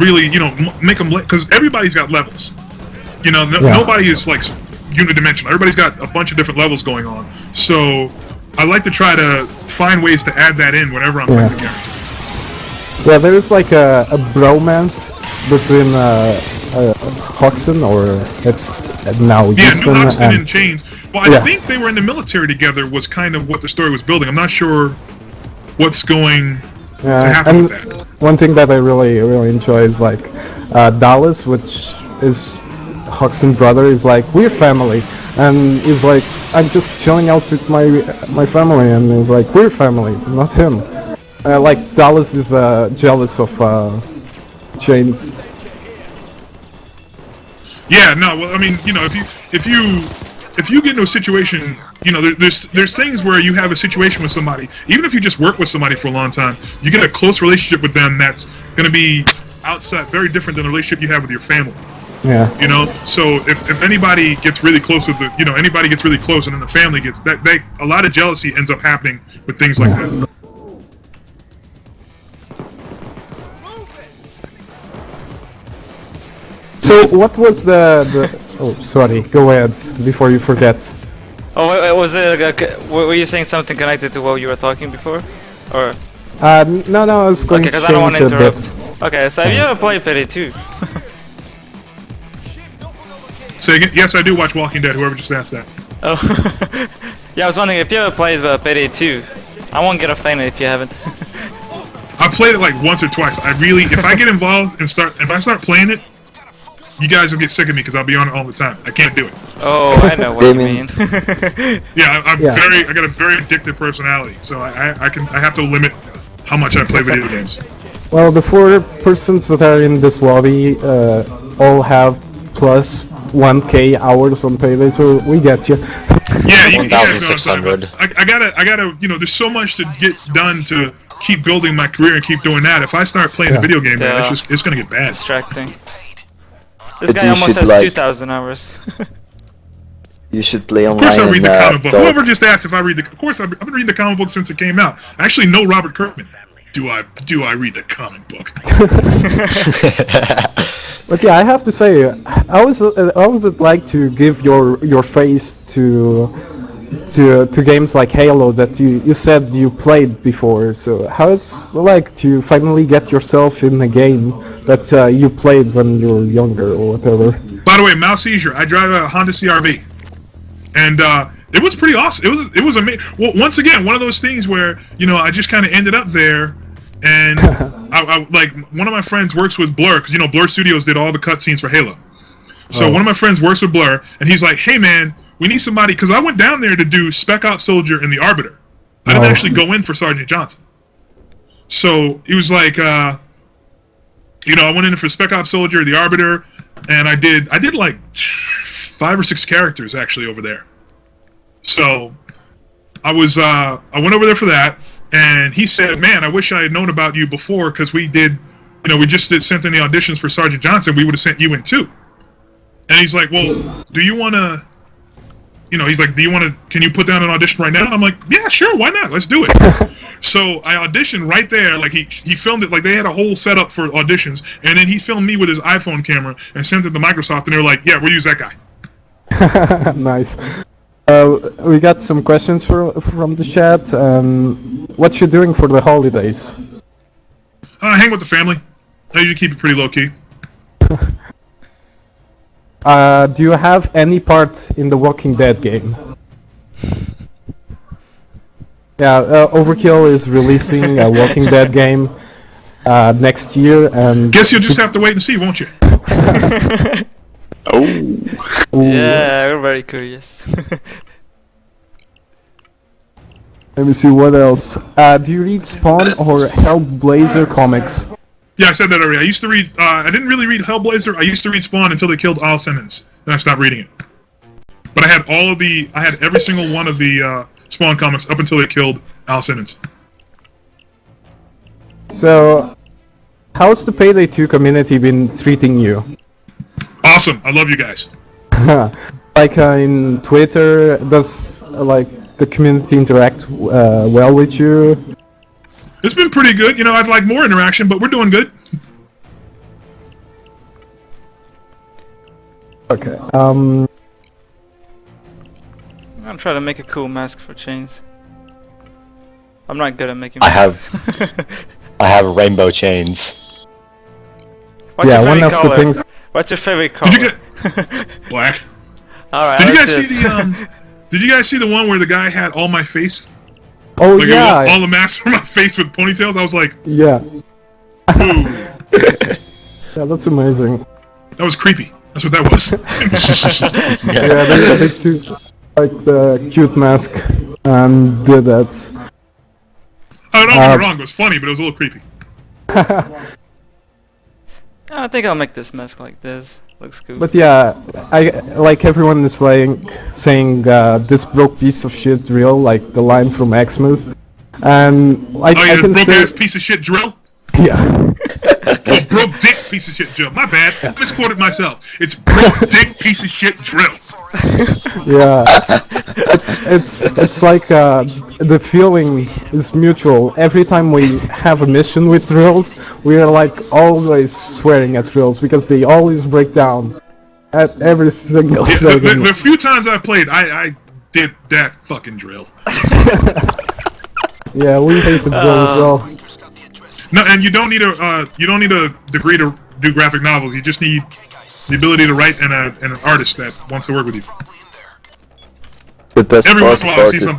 really, you know, make them, because everybody's got levels. You know, nobody is like unidimensional. Everybody's got a bunch of different levels going on. So I like to try to find ways to add that in whenever I'm playing the character. Yeah, there is like a bromance between Hoxton, or it's now Houston, New Hoxton and Chains. Well, I think they were in the military together was kind of what the story was building. I'm not sure what's going to happen with that. One thing that I really enjoy is like Dallas, which is Hoxton's brother, is like, "We're family," and he's like, "I'm just chilling out with my family," and he's like, "We're family, not him." Like Dallas is jealous of Chains. Yeah, no. Well, I mean, you know, if you get into a situation, you know, there's things where you have a situation with somebody, even if you just work with somebody for a long time, you get a close relationship with them that's going to be outside, very different than the relationship you have with your family. Yeah. You know, so if anybody gets really close with anybody gets really close, and then the family gets a lot of jealousy ends up happening with things like that. So what was the oh, sorry, go ahead before you forget. Oh, was it? Were you saying something connected to what you were talking before, or? No, I was going to because change I don't want to interrupt. bit. Okay, so have you ever played Payday 2? Say again? Yes, I do watch Walking Dead. Whoever just asked that. Oh, yeah. I was wondering if you ever played Payday 2. I won't get offended if you haven't. I've played it like once or twice. If I get involved and if I start playing it, you guys will get sick of me because I'll be on it all the time. I can't do it. Oh, I know what you mean. Yeah, I got a very addictive personality, so I have to limit how much I play video games. Well, the 4 persons that are in this lobby all have plus 1K hours on Payday, so we get you. Yeah, you guys know 1,600. I gotta, you know, there's so much to get done to keep building my career and keep doing that. If I start playing a video game, man, it's gonna get bad. Distracting. This guy almost has 2,000 hours. You should play online. Of course I read the comic book. Dog. Whoever just asked if I read of course I've been reading the comic book since it came out. I actually know Robert Kirkman. Do I read the comic book? But yeah, I have to say, how was it like to give your face to games like Halo that you said you played before? So how it's like to finally get yourself in a game that you played when you were younger or whatever? By the way, mouse seizure. I drive a Honda CR-V, and it was pretty awesome. It was amazing. Well, once again, one of those things where, you know, I just kind of ended up there, and I like one of my friends works with Blur because Blur Studios did all the cutscenes for Halo. So one of my friends works with Blur, and he's like, "Hey man, we need somebody," because I went down there to do Spec Ops Soldier and the Arbiter. I didn't actually go in for Sergeant Johnson. So he was like, I went in for Spec Ops Soldier, the Arbiter, and I did like 5 or 6 characters actually over there. So I went over there for that, and he said, "Man, I wish I had known about you before, because we just sent in the auditions for Sergeant Johnson. We would have sent you in too." And he's like, "Well, do you want to?" He's like, can you put down an audition right now? And I'm like, "Yeah, sure, why not? Let's do it." So I auditioned right there. Like he filmed it. Like they had a whole setup for auditions, and then he filmed me with his iPhone camera and sent it to Microsoft, and they were like, "Yeah, we'll use that guy." Nice. We got some questions from the chat. What you doing for the holidays? Hang with the family. I usually keep it pretty low key. Do you have any part in the Walking Dead game? Yeah, Overkill is releasing a Walking Dead game next year, and guess you'll just have to wait and see, won't you? Yeah, we're very curious. Let me see what else. Do you read Spawn or Hellblazer comics? Yeah, I said that already. I used to read. I didn't really read Hellblazer. I used to read Spawn until they killed Al Simmons, then I stopped reading it. But I had every single one of the Spawn comics up until they killed Al Simmons. So, how's the Payday 2 community been treating you? Awesome. I love you guys. Like in Twitter, does the community interact well with you? It's been pretty good. I'd like more interaction, but we're doing good. Okay. I'm trying to make a cool mask for chains. I'm not good at making masks. I have rainbow chains. What's your favorite one of color? the things. What's your favorite color? Did you get black? Alright, Did you guys see the Did you guys see the one where the guy had all my face? Oh Like yeah. all the masks from my face with ponytails. I was like, Yeah. Yeah, that's amazing. that was creepy. That's what that was. Yeah, they took like the cute mask and did that. Oh, don't get me wrong. It was funny, but it was a little creepy. I think I'll make this mask like this. Looks cool. But yeah, everyone is saying this broke piece of shit drill, like the line from Xmas, and like Oh yeah, I can broke say, ass piece of shit drill. yeah, Oh, broke dick piece of shit drill. My bad. I misquoted myself. It's broke dick piece of shit drill. yeah. It's like the feeling is mutual. Every time we have a mission with drills, we are like always swearing at drills because they always break down at every single Yeah, second. the few times I played, I did that fucking drill. Yeah, we hate the drill as well. No, and you don't need a degree to do graphic novels. You just need the ability to write and an artist that wants to work with you. The best Every once in a while, I see part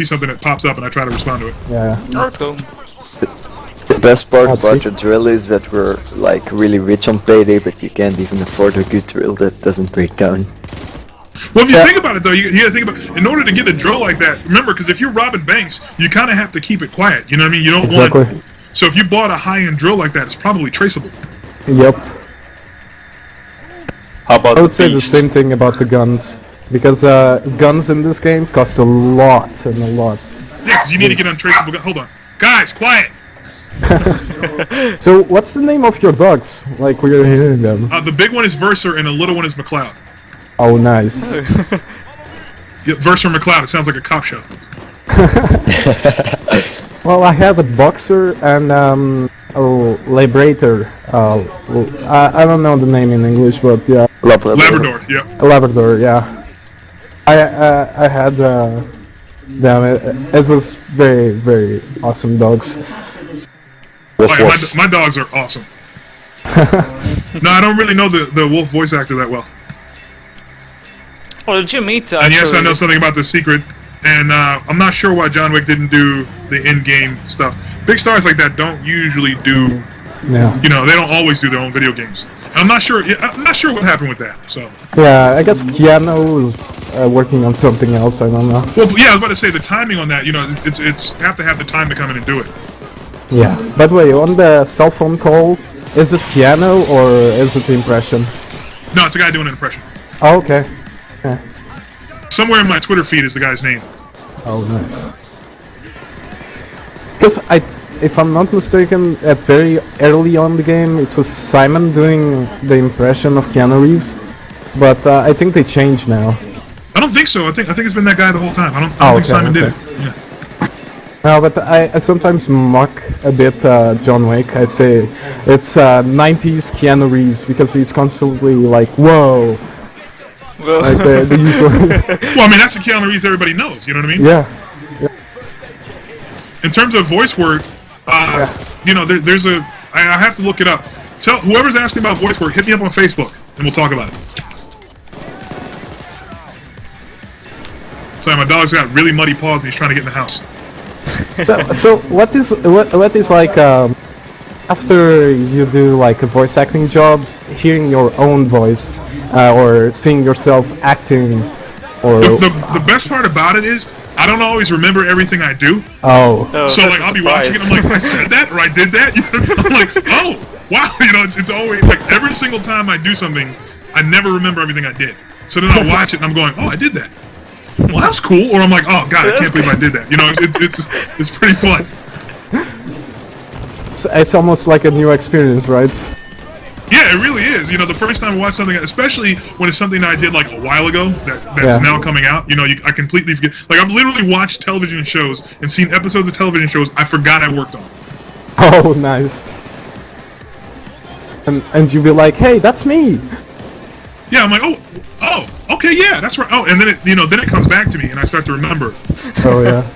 something that pops up, and I try to respond to it. Yeah. Oh, let's go. the best part That's about it. your drill is that we're like really rich on Payday, but you can't even afford a good drill that doesn't break down. Well, if you Yeah. think about it, though, you gotta think about, in order to get a drill like that, remember, because if you're robbing banks, you kind of have to keep it quiet. You know what I mean? You don't Exactly. want. So if you bought a high-end drill like that, it's probably traceable. Yep. How about I would the say the beast? same thing about the guns, because guns in this game cost a lot and a lot. Yeah, because you need to get untraceable. Hold on, guys, quiet. So what's the name of your dogs? Like we're hearing them. The big one is Verser, and the little one is McLeod. Oh, nice. Yeah, Verser McLeod. It sounds like a cop show. Well, I have a boxer and a liberator. I don't know the name in English, but yeah, Labrador. Yeah. a Labrador. Yeah, I had them. It was very awesome dogs. Oh, yeah, my dogs are awesome. No, I don't really know the wolf voice actor that well. Oh, did you meet And yes, I know something about the secret And I'm not sure why John Wick didn't do the in-game stuff. Big stars like that don't usually do. Yeah. You know, they don't always do their own video games. I'm not sure. Yeah, I'm not sure what happened with that. So. Yeah, I guess Keanu is working on something else. I don't know. Well, yeah, I was about to say the timing on that. You know, it's you have to have the time to come in and do it. Yeah. By the way, on the cell phone call, is it Keanu or is it the impression? No, it's a guy doing an impression. Oh, okay. Yeah. Somewhere in my Twitter feed is the guy's name. Oh, nice. Because if I'm not mistaken, at very early on the game, it was Simon doing the impression of Keanu Reeves, but I think they changed now. I don't think so. I think it's been that guy the whole time. I don't think okay, Simon did okay. it. Yeah. No, but I sometimes mock a bit John Wick. I say it's 90s Keanu Reeves because he's constantly like, whoa. Like the usual. Well, I mean, that's the Keanu Reeves everybody knows. You know what I mean? Yeah. In terms of voice work, you know, there's a. I have to look it up. Tell whoever's asking about voice work, hit me up on Facebook, and we'll talk about it. Sorry, my dog's got really muddy paws, and he's trying to get in the house. So what is like after you do like a voice acting job, hearing your own voice or seeing yourself acting, or The best part about it is I don't always remember everything I do. oh So like I'll be watching it, I'm like, I said that or I did that. You know, I'm like, oh wow, you know, it's always like every single time I do something, I never remember everything I did. So then I watch it and I'm going, oh, I did that. Well, that's cool. Or I'm like, oh god, I can't believe I did that. You know, it's pretty fun. it's almost like a new experience, right? Yeah, it really is. You know, the first time I watch something, especially when it's something that I did like a while ago that's now coming out, you know, I completely forget. Like, I've literally watched television shows and seen episodes of television shows I forgot I worked on. Oh, nice. And you'll be like, hey, that's me. Yeah, I'm like, oh, okay, yeah, that's right. Oh, and then it comes back to me and I start to remember. Oh yeah.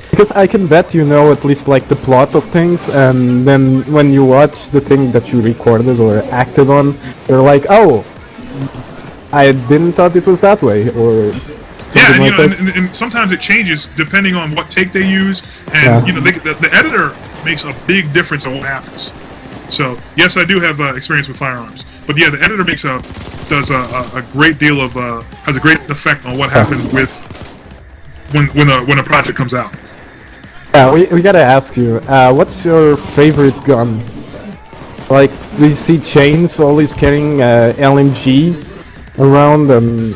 Because I can bet you know at least like the plot of things, and then when you watch the thing that you recorded or acted on, you're like, oh, I didn't thought it was that way, or yeah, and, like you know, and sometimes it changes depending on what take they use, and you know, the editor makes a big difference on what happens. So yes, I do have experience with firearms, but yeah, the editor does a great deal of has a great effect on what happens with when a project comes out. Yeah, we gotta ask you, what's your favorite gun? Like, we see Chains always carrying LMG around, and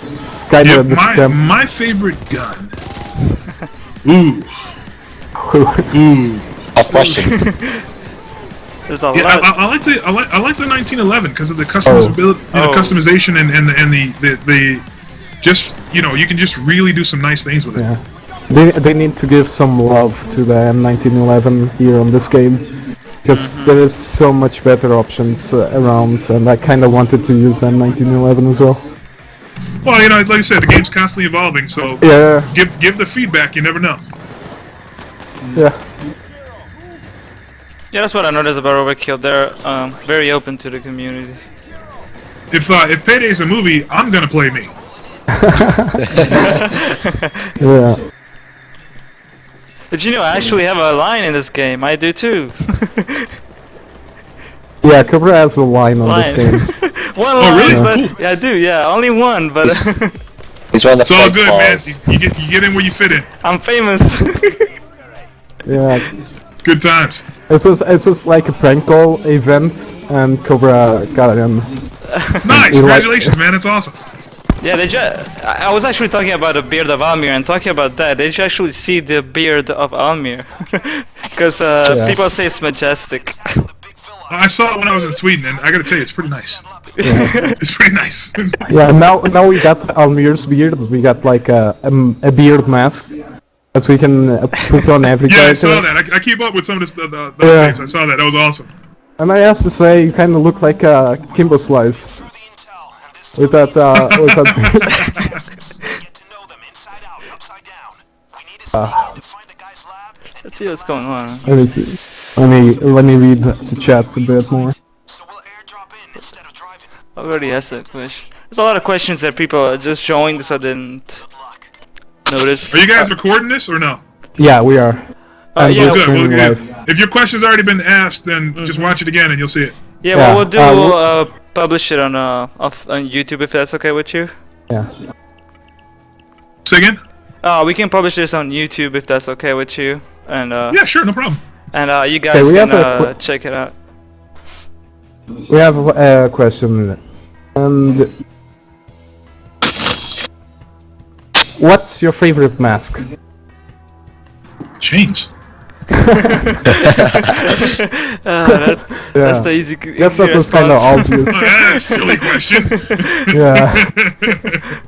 it's kind of the stem. My favorite gun. Ooh. Tough question. There's a Yeah, lot. I like the 1911 because of the customizability, customization, and the just, you know, you can just really do some nice things with it. Yeah. They need to give some love to the M1911 here on this game, because there is so much better options around, and I kind of wanted to use the M1911 as well. Well, you know, like I said, the game's constantly evolving, so Yeah. give the feedback. You never know. Yeah. Yeah, that's what I noticed about Overkill. They're very open to the community. If Payday's a movie, I'm gonna play me. Yeah. Did you know I actually have a line in this game? I do too. Yeah, Cobra has a line on this game. One Oh, line, really? but Cool. yeah, I do. Yeah, only one, but He's one of the It's all flight good, man. calls. You get in where you fit in. I'm famous. Yeah. Good times. It was like a prank call event, and Cobra got him. Nice. You like- Congratulations, man. That's awesome. Yeah, I was actually talking about the beard of Almir, and talking about that, they should actually see the beard of Almir, because people say it's majestic. I saw it when I was in Sweden, and I gotta tell you, it's pretty nice. Yeah. It's pretty nice. Yeah, now we got Almir's beard. We got like a beard mask that we can put on every Yeah, I character. saw that. I keep up with some of the Yeah. updates. I saw that. That was awesome. And I have to say, you kind of look like a Kimbo Slice with that beard. Let's see what's going on. Let me see. Let me read the chat a bit more. Already asked that question. There's a lot of questions that people just joined, so didn't. noticed. Are you guys recording this or no? Yeah, we are. And yeah, we're Good. streaming Well, live. if your question's already been asked, then just watch it again and you'll see it. Yeah, Yeah, what we'll do, we'll- we'll publish it on YouTube if that's okay with you. Yeah. Say again? We can publish this on YouTube if that's okay with you, and Yeah, sure, no problem. you guys we can have a check it out. We have a question. And what's your favorite mask? Chains. That's the easy. Guess that was kind of obvious. Oh, that's a silly question. Yeah.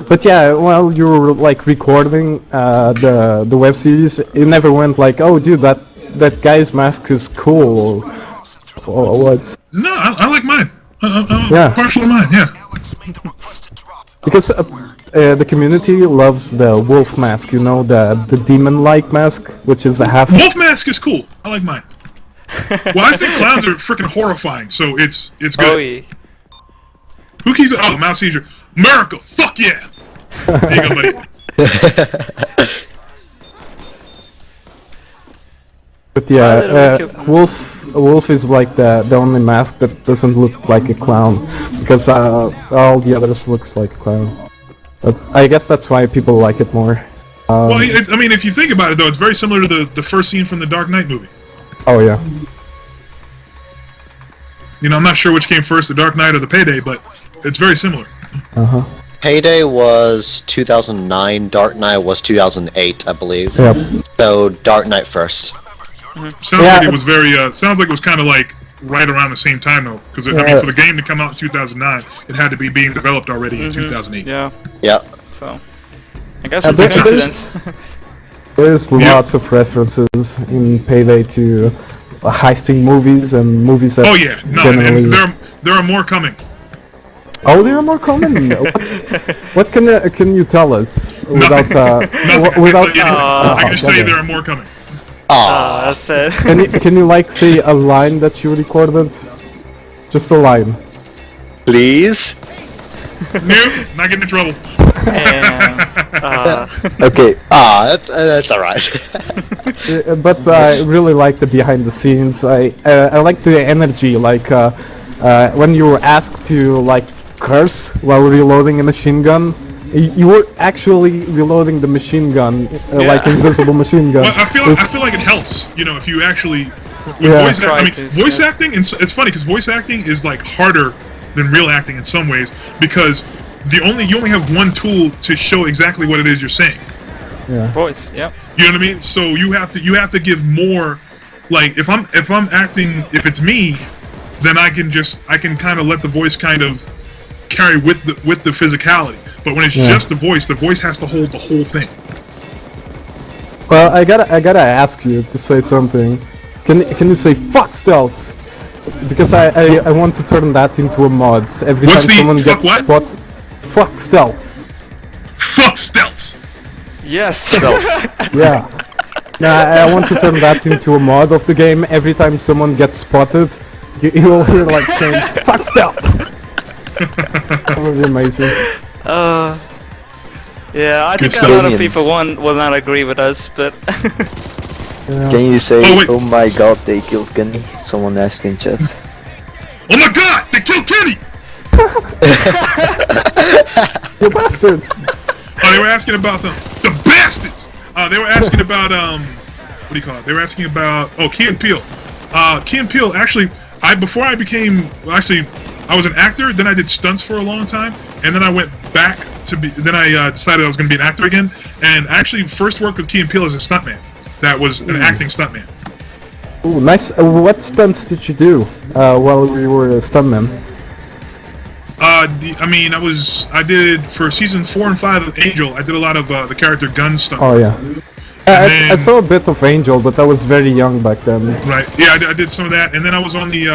But yeah, while you were like recording the web series, you never went like, oh dude, that guy's mask is cool, or what? No, I like mine. I'm Yeah. partial to mine, yeah. Because the community loves the wolf mask, you know, the demon-like mask, which is a half. Wolf mask is cool. I like mine. Well, I think clowns are freaking horrifying, so it's good. Oh yeah. Who keeps it? Oh, mouse seizure. America! Fuck yeah! There you go, buddy. But yeah, That'll be cute. wolf is like the only mask that doesn't look like a clown, because all the others looks like a clown. I guess that's why people like it more. Well, I mean, if you think about it, though, it's very similar to the first scene from the Dark Knight movie. Oh yeah. You know, I'm not sure which came first, the Dark Knight or the Payday, but it's very similar. Uh-huh. Payday was 2009, Dark Knight was 2008, I believe. Yep. So Dark Knight first. Sounds Yeah. like it was sounds like it was kind of like right around the same time, though. Because, I mean, for the game to come out in 2009, it had to be being developed already in 2008. Yeah. Yeah. So I guess Yeah, it's a but coincidence. There's lots of references in Payday to heisting movies and movies that Oh, yeah. No, generally... and there are more coming. Oh, there are more common. What can you tell us without Nothing. without? I can just tell you okay. there are more coming. That's it. Can you like say a line that you recorded? Just a line. Please? Nope, not getting in trouble. And, Okay, That's alright. But I really like the behind the scenes. I like the energy. Like when you were asked to like curse while reloading a machine gun. You were actually reloading the machine gun, like invisible machine gun. Well, I feel like it helps, you know, if you actually with Yeah. voice. I mean, voice acting, and it's funny because voice acting is like harder than real acting in some ways because you only have one tool to show exactly what it is you're saying. voice. Yep. You know what I mean? So you have to give more. Like if I'm acting, if it's me, then I can kind of let the voice kind of carry with the physicality. But when it's just the voice has to hold the whole thing. Well, I gotta ask you to say something. Can you say fuck stealth? Because I want to turn that into a mod. Every What's time the someone fuck gets what? spot, fuck stealth. Fuck stealth. Yes. Yeah. I want to turn that into a mod of the game. Every time someone gets spotted, you will hear like change fuck stealth. That would be amazing. Yeah, I Good think a lot of stuff. people will not agree with us, but can you say, Oh, wait. oh my god, they killed Kenny? Someone asked in chat. Oh my God! They killed Kenny. You bastards! Oh, they were asking about the bastards. They were asking about what do you call it? They were asking about Key and Peele. Key and Peele. Actually, I was an actor. Then I did stunts for a long time, and then I went back to be. Then I decided I was going to be an actor again, and I actually first worked with Key and Peele as a stuntman. That was an acting stuntman. Ooh, nice. What stunts did you do while you were a stuntman? I did for season 4 and 5 of Angel. I did a lot of the character gun stunt. Oh yeah. I then- saw a bit of Angel, but I was very young back then. Right. Yeah, I did some of that, and then I was on the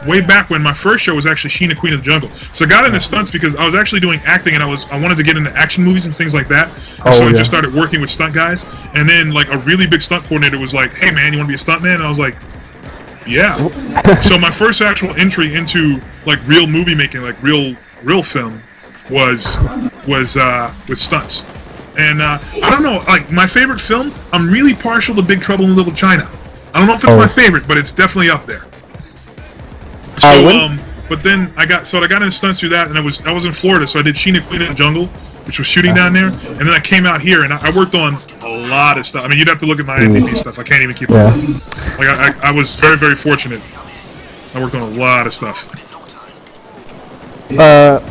way back when my first show was actually Sheena, Queen of the Jungle. So I got into stunts because I was actually doing acting, and I wanted to get into action movies and things like that. And so I just started working with stunt guys, and then like a really big stunt coordinator was like, "Hey man, you want to be a stuntman?" And I was like, "Yeah." So my first actual entry into like real movie making, like real film, was stunts. And I don't know, like my favorite film, I'm really partial to Big Trouble in Little China. I don't know if it's my favorite, but it's definitely up there. So but then I got into stunts through that, and I was in Florida, so I did Sheena Queen in the Jungle, which was shooting down there, and then I came out here and I worked on a lot of stuff. I mean, you'd have to look at my IMDb stuff. I can't even keep up. Like I was very, very fortunate. I worked on a lot of stuff.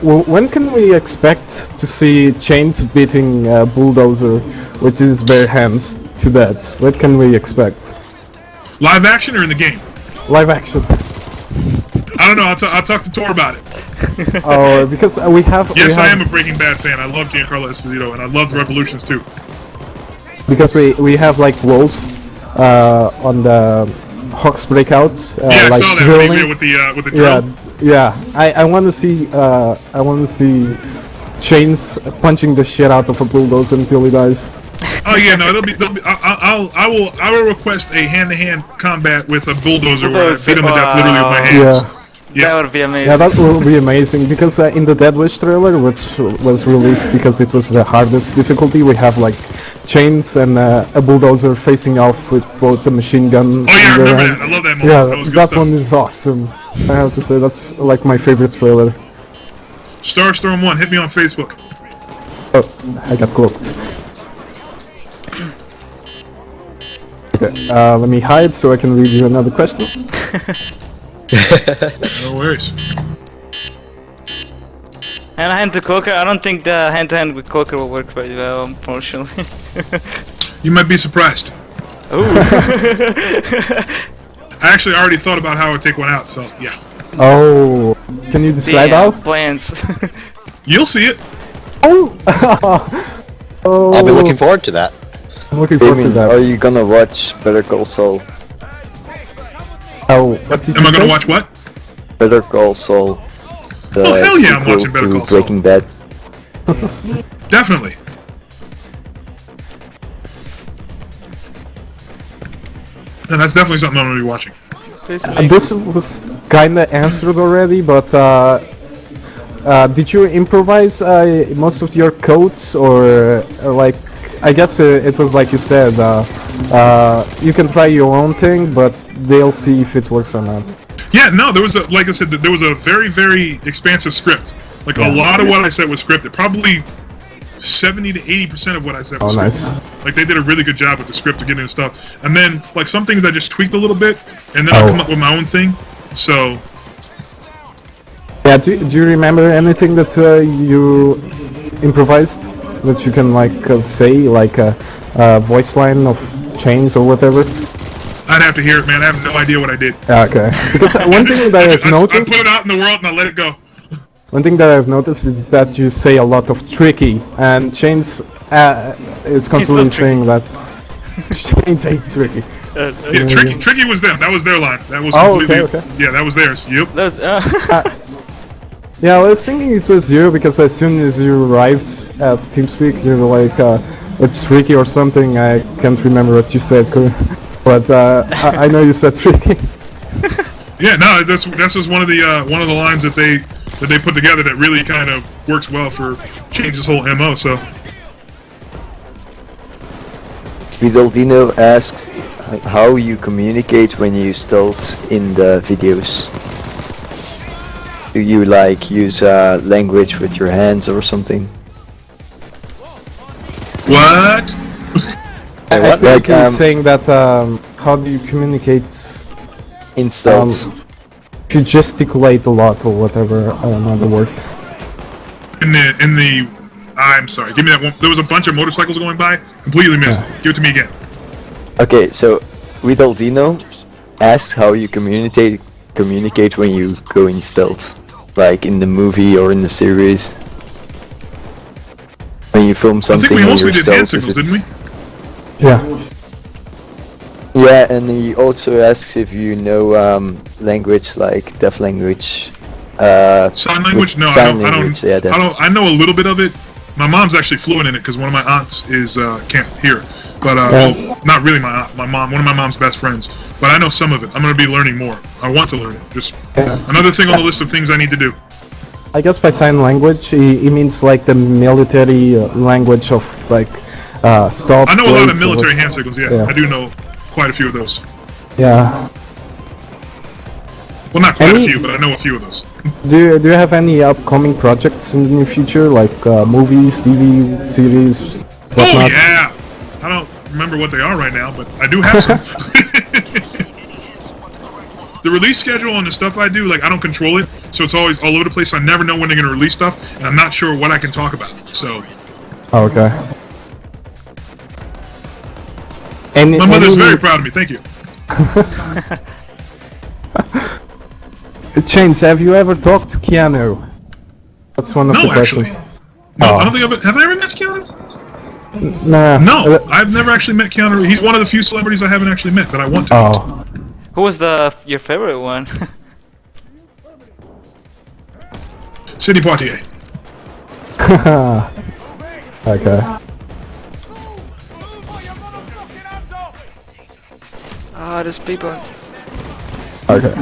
When can we expect to see Chains beating Bulldozer with his bare hands to that? What can we expect? Live action or in the game? Live action. I don't know. I'll talk to Tor about it. Oh, because we have. Yes, I am a Breaking Bad fan. I love Giancarlo Esposito, and I love Revolutions too. Because we have like Wolf on the Hawks breakouts. Yeah, like I saw that drilling. video with the drill. Yeah. I want to see Chains punching the shit out of a Bulldozer until he dies. Oh yeah, no, I will request a hand-to-hand combat with a bulldozer where I beat him to death literally with my hands. That would be amazing. Yeah, that will be amazing, because in the Dead Wish trailer, which was released because it was the hardest difficulty, we have like Chains and a Bulldozer facing off with both the machine gun. Oh yeah, I remember that. I love that moment. Yeah, that was good that stuff. one is awesome. I have to say, that's like my favorite trailer. Starstorm1, hit me on Facebook. Oh, I got cloaked. Okay, let me hide so I can read you another question. No worries. And hand to cloaker, I don't think the hand-to-hand with cloaker will work very well, unfortunately. You might be surprised. Ooh. I actually already thought about how I would take one out, so yeah. Oh, can you describe how? Plans. You'll see it. Oh! Oh! I'll be looking forward to that. I'm looking forward to Damion, that. are you gonna watch Better Call Saul? Oh, what did Am you I say? gonna watch what? Better Call Saul. The Oh, hell yeah, I'm sequel watching Better to Call Saul. Breaking Bad. Definitely. And that's definitely something I'm gonna be watching. This was kinda answered already, but did you improvise most of your codes, or like, I guess it was like you said, you can try your own thing, but they'll see if it works or not. Yeah, no, there was like I said, there was a very, very expansive script. Like a lot of what I said was scripted. Probably 70 to 80% of what I said was scripted. Nice. Like they did a really good job with the script of getting the stuff. And then like some things I just tweaked a little bit, and then I'll come up with my own thing. So Yeah, do you remember anything that you improvised that you can like say, like a voice line of Chains or whatever? I'd have to hear it, man. I have no idea what I did. Okay. Because one thing that I've I noticed, put it out in the world and I let it go. one thing that I've noticed is that you say a lot of tricky, and Chains is constantly not tricky. saying that Chains hates tricky. Yeah, Tricky was them. That was their line. That was Oh, completely. okay. Yeah, that was theirs. Yep. That's, Yeah, I was thinking it was you, because as soon as you arrived at TeamSpeak, you were like, it's tricky or something. I can't remember what you said, but I know you said tricky. Yeah, no, that's just one of the lines that they put together that really kind of works well for Change's whole MO. So Vidaldino asks how you communicate when you stealth in the videos. Do you like use language with your hands or something? what? I think Like, you're saying that, how do you communicate? In stealth. If you gesticulate a lot or whatever, I don't know the word. In the I'm sorry. Give me that one. There was a bunch of motorcycles going by. Completely missed it. Give it to me again. Okay, so Vidaldino asks how you communicate when you go in stealth, like in the movie or in the series. When you film I something. think we and mostly you're did hand stealth, signals, is it- didn't we? Yeah. Yeah, and he also asks if you know language like deaf language. Sign language? No, sign I don't. language, yeah, that- I know a little bit of it. My mom's actually fluent in it because one of my aunts is can't hear. But well, not really my aunt, my mom. One of my mom's best friends. But I know some of it. I'm gonna be learning more. I want to learn it. Just another thing on the list of things I need to do. I guess by sign language, he means like the military language of like stop. I know a lot wait, of military hand signals. Yeah, I do know quite a few of those. Yeah. Well, not quite a few, but I know a few of those. Do you have any upcoming projects in the near future, like movies, TV series? Oh yeah, I don't remember what they are right now, but I do have some. The release schedule and the stuff I do, like I don't control it, so it's always all over the place. So I never know when they're gonna release stuff, and I'm not sure what I can talk about. So. Oh, okay. And my mother's very proud of me. Thank you. Chains, have you ever talked to Keanu? That's one of the questions. No, I don't think have I ever met Keanu? Nah. No, I've never actually met Keanu. He's one of the few celebrities I haven't actually met that I want to meet. Who was your favorite one? Damion Poitier. Okay. Ah, there's people. Okay.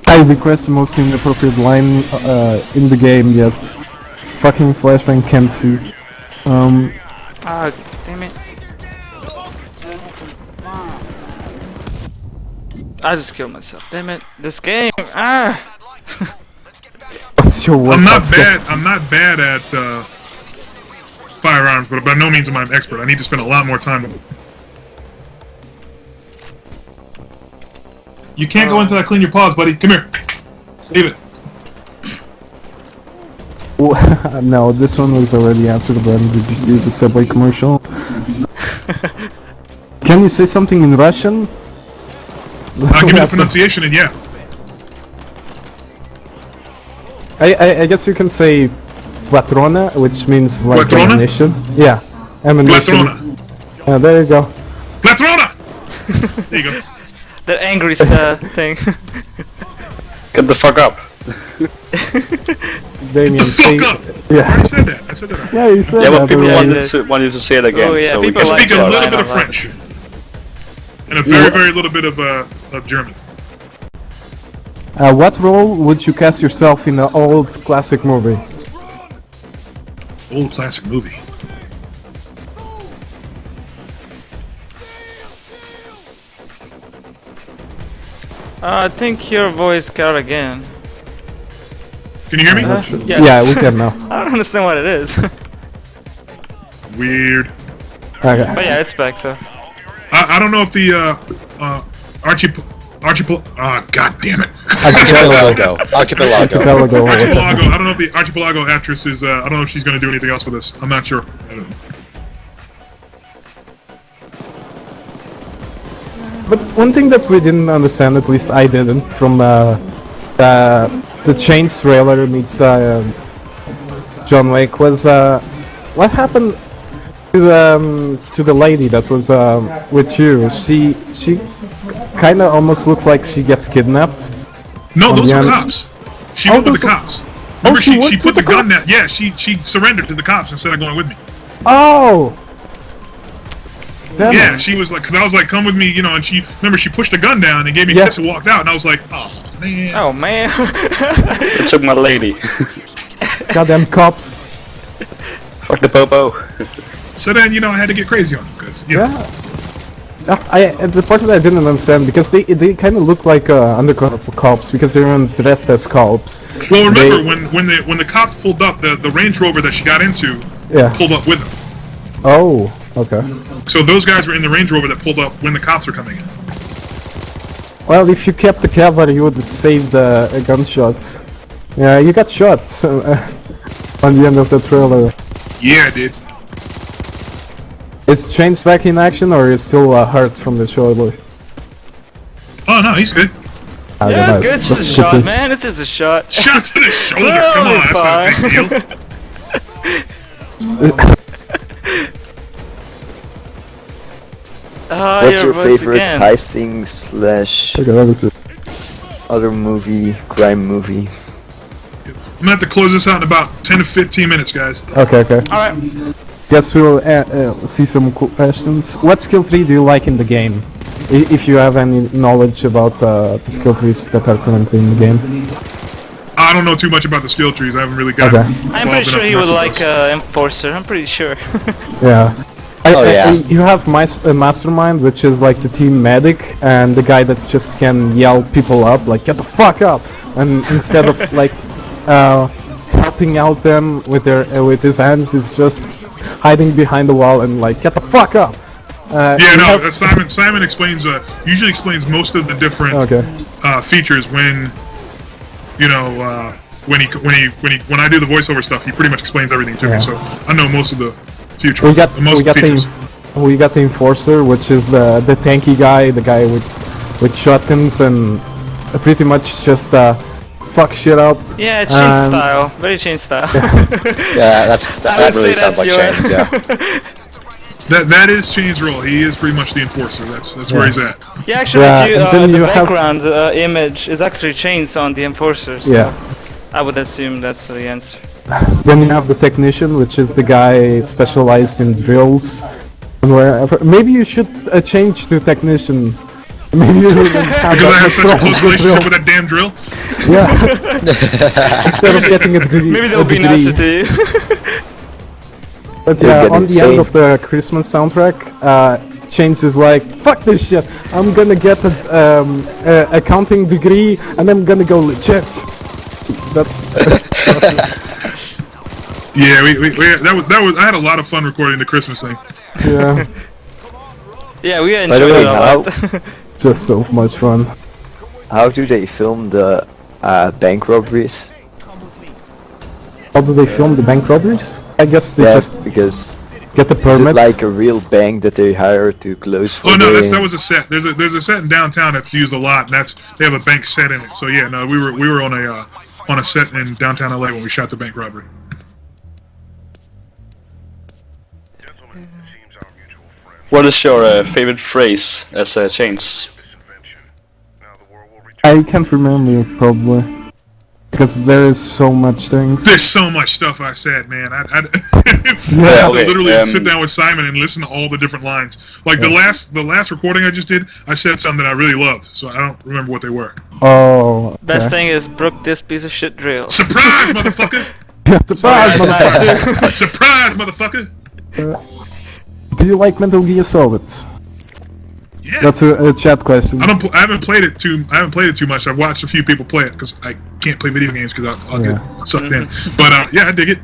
I request the most inappropriate line in the game yet. Fucking flashbang can't see. Ah, damn it. I just killed myself. Damn it. This game. Ah. What's your word? I'm not bad at firearms, but by no means am I an expert. I need to spend a lot more time with it. You can't go until I clean your paws, buddy. Come here. Leave it. No, this one was already answered when did you do the Subway commercial? Can you say something in Russian? I'll give you the pronunciation and yeah. I guess you can say Patrona, which means like Patrona? ammunition. Yeah, ammunition. Patrona. There you go. Patrona! There you go. That angry thing. Get the fuck up. Damion, say... Fuck up! Yeah. I already said that. I said that. Yeah, you said Yeah, that. but people already. wanted to say it again. Oh, yeah, so we people I can like speak a that. little bit I of love French. And a very little bit of German. What role would you cast yourself in an old classic movie? Old classic movie. I think your voice got again. Can you hear me? Yes. Yeah, we can now. I don't understand what it is. Weird. Okay. But yeah, it's back, so. I don't know if the Archipelago. God damn it. Archipelago. Archipelago. Archipelago. Archipelago. I don't know if the Archipelago actress is. I don't know if she's going to do anything else with this. I'm not sure. I don't know. But one thing that we didn't understand, at least I didn't, from the Chains trailer meets John Wick was what happened to the lady that was with you. She kind of almost looks like she gets kidnapped. No, those the were end. cops. She went with the cops. Remember, she she went put with the the gun cops? down. Yeah, she surrendered to the cops instead of going with me. Oh! Damn Yeah, it. she was like, because I was like, come with me, you know, and she pushed the gun down and gave me a kiss and walked out, and I was like, oh, man. Oh, man. It took my lady. Goddamn cops. Fuck the popo. So then, you know, I had to get crazy on them, because, you know. Yeah. The part that I didn't understand, because they kind of look like undercover cops, because they're dressed as cops. Well, remember, when the cops pulled up, the Range Rover that she got into pulled up with them. Oh, okay. So those guys were in the Range Rover that pulled up when the cops were coming in. Well, if you kept the cavalry, you would have saved gunshots. Yeah, you got shot on the end of the trailer. Yeah, I did. Is Chains back in action, or is still hurt from the shoulder? Oh, no, he's good. Yeah, it's good. It's just a shot, man. It's just a shot. Shot to the shoulder. Come on, that's not a big deal. What's your favorite again? heisting slash Okay, that was it. other movie, crime movie? I'm gonna have to close this out in about 10 to 15 minutes, guys. Okay. Alright. Guess we'll see some cool questions. What skill tree do you like in the game? If you have any knowledge about the skill trees that are currently in the game. I don't know too much about the skill trees. I haven't really got. Okay. I'm pretty sure he would like Enforcer. I'm pretty sure. Yeah. Oh, yeah. You have Mastermind, which is like the team medic, and the guy that just can yell people up, like get the fuck up, and instead of like helping out them with his hands, is just hiding behind the wall and like get the fuck up. Simon explains. Usually explains most of the different features when, you know, when I do the voiceover stuff. He pretty much explains everything to me, so I know most of the features. We got the Enforcer, which is the tanky guy, the guy with shotguns and pretty much just fuck shit up. Yeah, chain style, very chain style. Yeah, that really sounds like Chains. Yeah. That is Chain's role. He is pretty much the enforcer. That's where he's at. Yeah, actually, the background image is actually Chains on the Enforcer. So I would assume that's the answer. Then you have the Technician, which is the guy specialized in drills and wherever. Maybe you should change to Technician. Maybe you wouldn't have because I have such a close relationship with that damn drill. Yeah. Instead of getting a degree. Maybe they'll be nicer to you. But yeah, on the end of the Christmas soundtrack, Chains is like, fuck this shit, I'm gonna get a accounting degree and I'm gonna go legit. That's yeah, that was I had a lot of fun recording the Christmas thing. Yeah. Yeah, we enjoyed it a lot. Just so much fun. How do they film the bank robberies? How do they film the bank robberies? I guess they just because get the permits. Is it like a real bank that they hire to close for no, that was a set. There's a set in downtown that's used a lot, and they have a bank set in it. So yeah, no, we were on a set in downtown LA when we shot the bank robbery. What is your favorite phrase as Chains? I can't remember probably. Because there is so much things. There's so much stuff I said, man. I have Yeah, to literally sit down with Simon and listen to all the different lines. Like the last recording I just did, I said something that I really loved, so I don't remember what they were. Oh. Okay. Best thing is Brooke this piece of shit drill. Surprise, motherfucker! Surprise, motherfucker! Surprise, motherfucker! Do you like Metal Gear Solid? Yeah. That's a chat question. I haven't played it too much. I've watched a few people play it because I can't play video games because I'll get sucked in. But yeah, I dig it.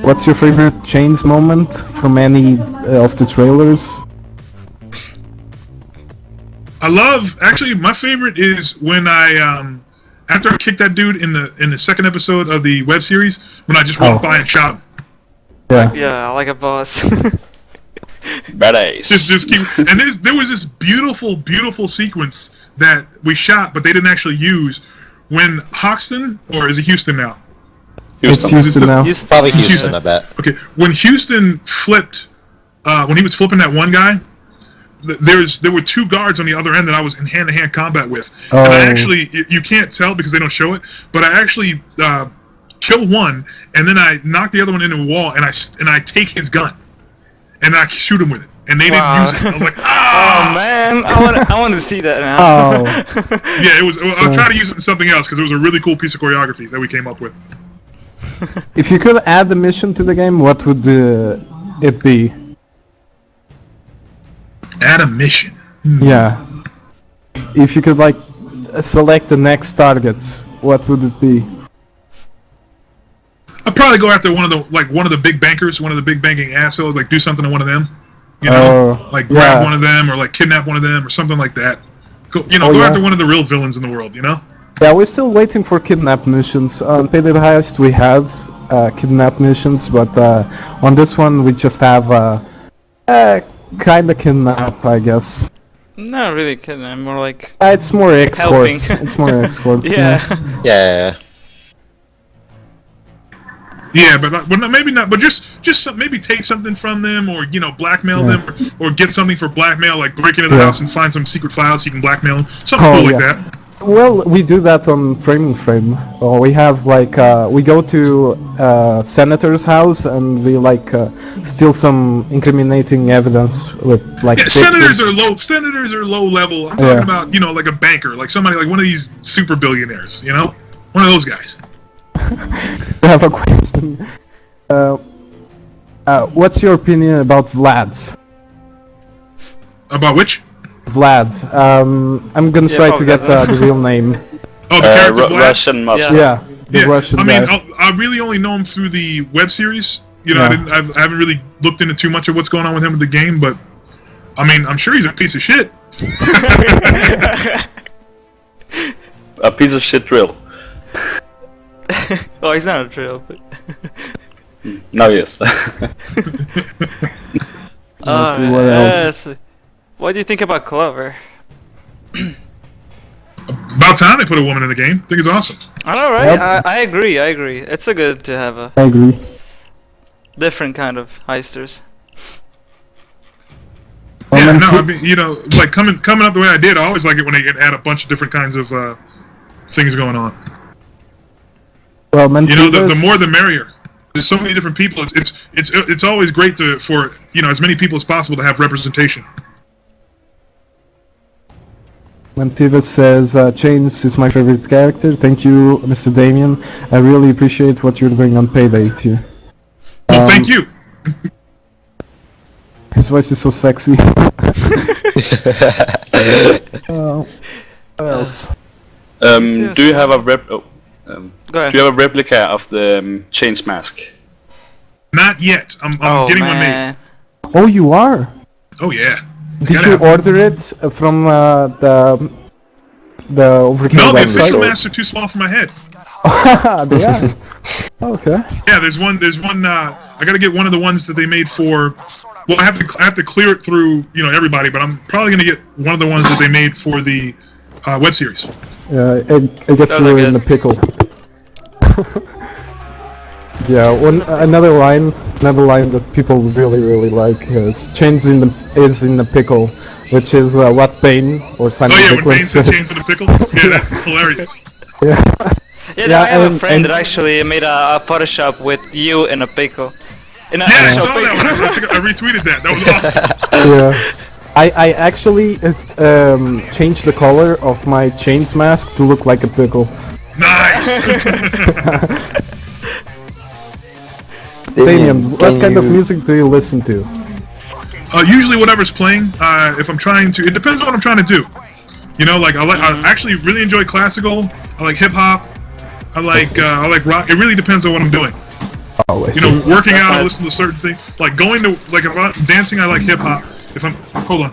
What's your favorite Chains moment from any of the trailers? Actually, my favorite is when after I kicked that dude in the second episode of the web series, when I just walked by and shot him. Yeah. Yeah, like a boss. Badass. Just keep. And there was this beautiful sequence that we shot, but they didn't actually use. When Hoxton, or is it Houston now? It's Houston now. Probably Houston, I bet. Okay, when Houston flipped, when he was flipping that one guy, there were two guards on the other end that I was in hand-to-hand combat with, and I actually, you can't tell because they don't show it, but I actually kill one, and then I knock the other one into a wall, and I take his gun. And I shoot him with it, and they didn't use it. I was like, ah! Oh man, I want to see that now. Oh. Yeah, it was. I'll try to use it in something else because it was a really cool piece of choreography that we came up with. If you could add a mission to the game, what would it be? Add a mission. Yeah. If you could like select the next targets, what would it be? I'd probably go after one of the big bankers, one of the big banking assholes. Like do something to one of them, you know, like grab one of them or like kidnap one of them or something like that. Go after one of the real villains in the world, you know. Yeah, we're still waiting for kidnap missions. On Payday Heist we had kidnap missions, but on this one we just have kind of kidnap, I guess. Not really kidding. I'm more like. It's more escorts. Helping. It's more escorts. Yeah. Yeah. Yeah, but maybe not. But just maybe take something from them, or blackmail them, or get something for blackmail, like break into the house and find some secret files so you can blackmail them. Something cool like that. Well, we do that on Framing Frame. We have like we go to senator's house and we like steal some incriminating evidence with like. Yeah, pictures. senators are low level. I'm talking about, you know, like a banker, like somebody like one of these super billionaires, you know? One of those guys. I have a question. What's your opinion about Vlad's? About which? Vlad's. I'm gonna try to get the real name. Oh, the character Vlad? Russian mobster. Yeah, the Russian I mean, guy. I really only know him through the web series. You know, Yeah. I haven't really looked into too much of what's going on with him with the game, but I mean, I'm sure he's a piece of shit. A piece of shit drill. Oh, he's not a drill, but. No, yes. Let's see what else. Yes. What do you think about Clover? About time they put a woman in the game. I think it's awesome. I know, right? Yep. I agree. I agree. It's a good to have a I agree. different kind of heisters. Yeah, no, I mean, you know, like coming up the way I did, I always like it when they add a bunch of different kinds of things going on. Well, You know, the Mentiras- more the merrier. There's so many different people. It's always great for you know as many people as possible to have representation. Mentiva says, Chains is my favorite character. Thank you, Mr. Damion. I really appreciate what you're doing on Payday too. Well, thank you. His voice is so sexy. What else? Do you have a Go ahead. do you have a replica of the Chains mask? Not yet. I'm Oh getting one made. man. Oh, you are? Oh yeah. Did Gotta you have- order it from the Overkill No, the website? official masks are too small for my head. Yeah. Okay. Yeah, there's one. I gotta get one of the ones that they made for. Well, I have to clear it through, you know, everybody, but I'm probably gonna get one of the ones that they made for the web series. I guess Those we're are in the good. pickle. Yeah, another line that people really like is Chains is in the pickle, which is what Bane or Simon Oh yeah, when Bane Dickens said says. chains in the pickle. Yeah, that's hilarious. Yeah. Yeah, Yeah, I have a and- friend and- that actually made a Photoshop with you in a pickle. In a Yeah, I actual saw that pickle. one. I retweeted that. That was awesome. Yeah. I actually changed the color of my Chains mask to look like a pickle. Nice. Damian, what can kind of you- music do you listen to? Usually whatever's playing. If I'm trying to, it depends on what I'm trying to do. You know, like I actually really enjoy classical. I like hip hop. I like rock. It really depends on what I'm doing. Oh, I You know, see. working out, I nice. listen to certain things. Like going to, like if I'm dancing, I like hip hop. If I'm, hold on.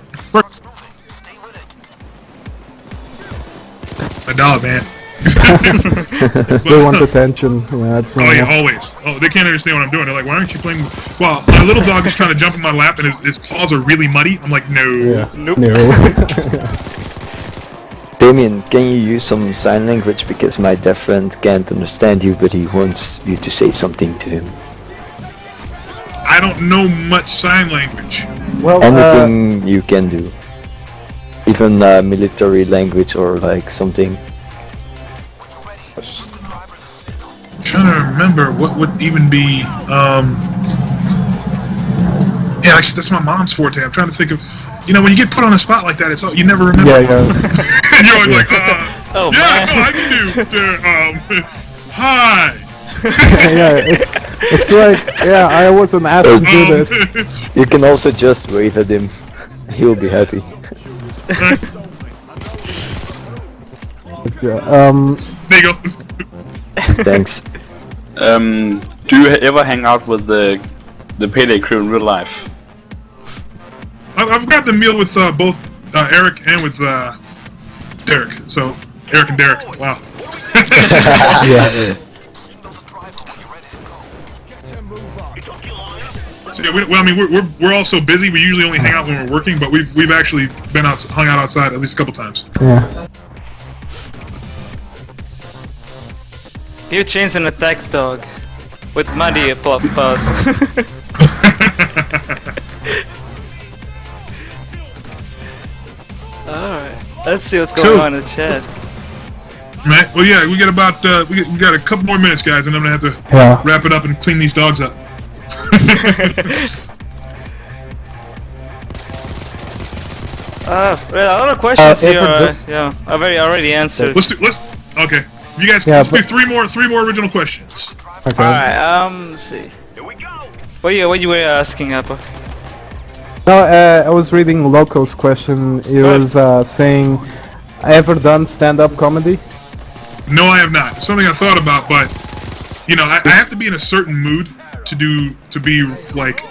A dog, man. They want attention. Yeah, it's Oh yeah, normal. always. Oh, they can't understand what I'm doing. They're like, "Why aren't you playing?" Well, my little dog is trying to jump in my lap, and his claws are really muddy. I'm like, "No." Yeah. Nope. No. Damien, can you use some sign language because my deaf friend can't understand you, but he wants you to say something to him? I don't know much sign language. Well, Anything you can do, even military language or like something. I'm trying to remember what would even be. Yeah, that's my mom's forte. I'm trying to think of. You know, when you get put on a spot like that, it's all, you never remember. yeah, yeah. And you're always like, Oh yeah, man. no, I can do. Hi. Yeah, it's like, yeah, I wasn't asked to do this. You can also just wave at him. He'll be happy. It's, yeah, There you go. Thanks. Do you ever hang out with the Payday crew in real life? I've grabbed a meal with both Eric and with Derek. So Eric and Derek. Wow. yeah. So yeah, I mean, we're all so busy. We usually only hang out when we're working, but we've actually hung out outside at least a couple times. Yeah. You changed an attack dog with muddy paws. Alright, let's see what's going Cool. on in the chat. Right. Well, yeah, we got about we got a couple more minutes, guys, and I'm gonna have to wrap it up and clean these dogs up. Well, a lot of questions here. Yeah, I've already answered. Let's okay. You guys, let's do three more original questions. Okay. Alright, let's see. Here we go. What you were asking, Appa? No, I was reading Loco's question. He was saying, ever done stand-up comedy? No, I have not. It's something I thought about, but you know, I have to be in a certain mood to be like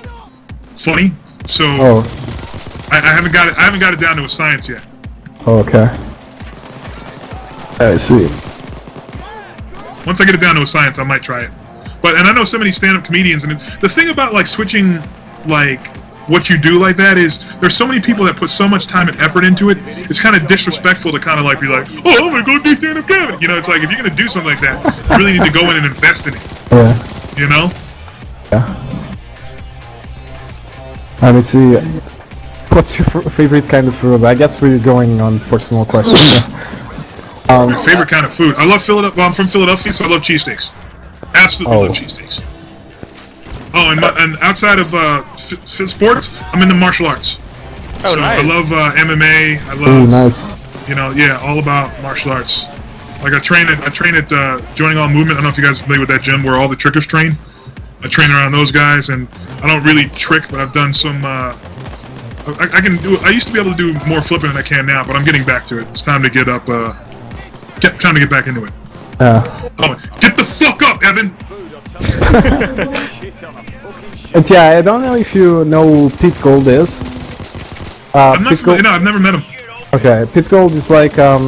funny. So I haven't got it down to a science yet. Okay. I see. Once I get it down to a science, I might try it. And I know so many stand-up comedians, and the thing about like switching like what you do like that is there's so many people that put so much time and effort into it. It's kind of disrespectful to kind of like be like, oh, I'm gonna go do stand-up comedy. You know, it's like if you're gonna do something like that, you really need to go in and invest in it. Yeah. You know? Yeah. Let me see. What's your favorite kind of food? I guess we're going on personal questions. My favorite kind of food. I love Philadelphia. Well, I'm from Philadelphia, so I love cheesesteaks. Absolutely love cheesesteaks. Oh, and outside of sports, I'm into martial arts. Oh, so nice. I love MMA. I love, Ooh, nice. You know, yeah, all about martial arts. Like I train at Joining All Movement. I don't know if you guys are familiar with that gym where all the trickers train. I train around those guys, and I don't really trick, but I've done some. I can do. I used to be able to do more flipping than I can now, but I'm getting back to it. It's time to get up. Trying to get back into it. Yeah. Oh, get the fuck up, Evan! And yeah, I don't know if you know who Pete Gold is. I'm not familiar. No, I've never met him. Okay, Pete Gold is like a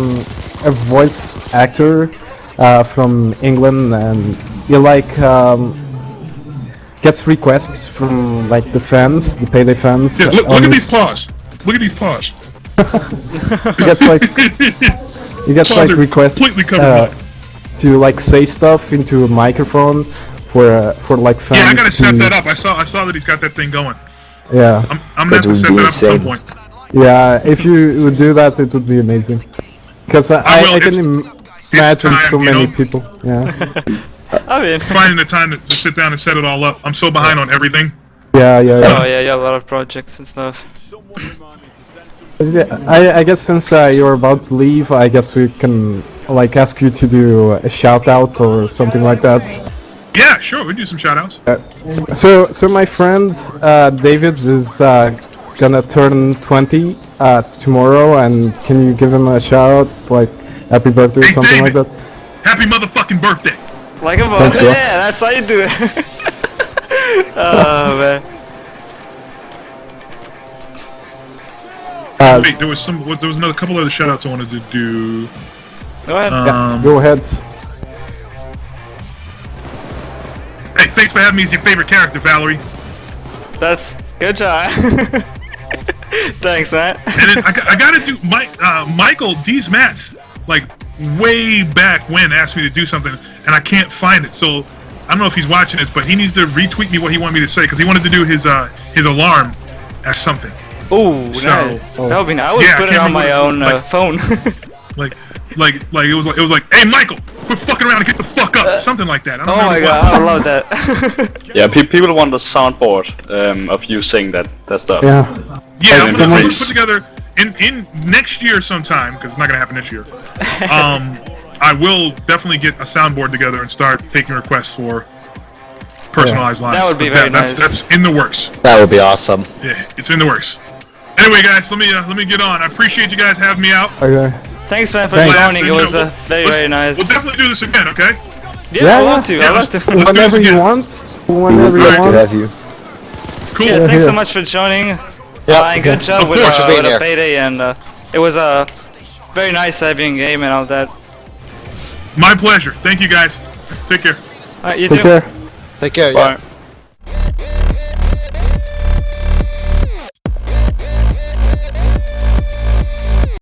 voice actor from England, and he like gets requests from like the fans, the Payday fans. Yeah, look at these paws. Look at these paws. He gets like Paws are requests completely covered to like say stuff into a microphone for like fans. Yeah, I gotta set that up. I saw that he's got that thing going. Yeah. I'm gonna have to set that up at some point. Yeah, if you would do that, it would be amazing. Because I can imagine so many people. Yeah. I mean, finding the time to sit down and set it all up. I'm so behind on everything. Yeah. Oh yeah, a lot of projects and stuff. Yeah, I guess since you're about to leave, I guess we can like ask you to do a shout out or something like that. Yeah, sure, we do some shout outs. So my friend David is gonna turn 20 tomorrow, and can you give him a shout out, like happy birthday or something David, like that? Happy motherfucking birthday! Like a Thanks, birthday, bro. yeah, that's how you do it. Oh man. Wait, there was another couple other shout outs I wanted to do. Go ahead. Yeah, go ahead. Hey, thanks for having me as your favorite character, Valerie. That's good job. Thanks, man. And then I gotta do Michael D's Mats, like way back when, asked me to do something, and I can't find it. So I don't know if he's watching this, but he needs to retweet me what he wanted me to say, because he wanted to do his alarm as something. Ooh, So, nice. That would be nice. I would put it on my own phone. like it was like, hey Michael, quit fucking around and get the fuck up, something like that. I don't Oh remember my what. god, I love that. Yeah, people want a soundboard of you saying that stuff. Yeah. Yeah, I'm gonna Please. put together in next year sometime, because it's not gonna happen this year. I will definitely get a soundboard together and start taking requests for personalized lines. That would be But very nice. That's in the works. That would be awesome. Yeah, it's in the works. Anyway, guys, let me get on. I appreciate you guys having me out. Okay. Thanks, man, for Thanks. joining. It was Let's- very nice. We'll definitely do this again, okay? Yeah, I love to. Yeah, I love to. let's do this Whenever you again. want. Whenever you Glad to want. have you. Cool. Yeah, thanks so here. much for joining. Yeah. And good job Of with, course. with Being here. Payday, and it was very nice having a game and all that. My pleasure. Thank you, guys. Take care. Alright, you Take too. care. Take care. Yeah. Bye.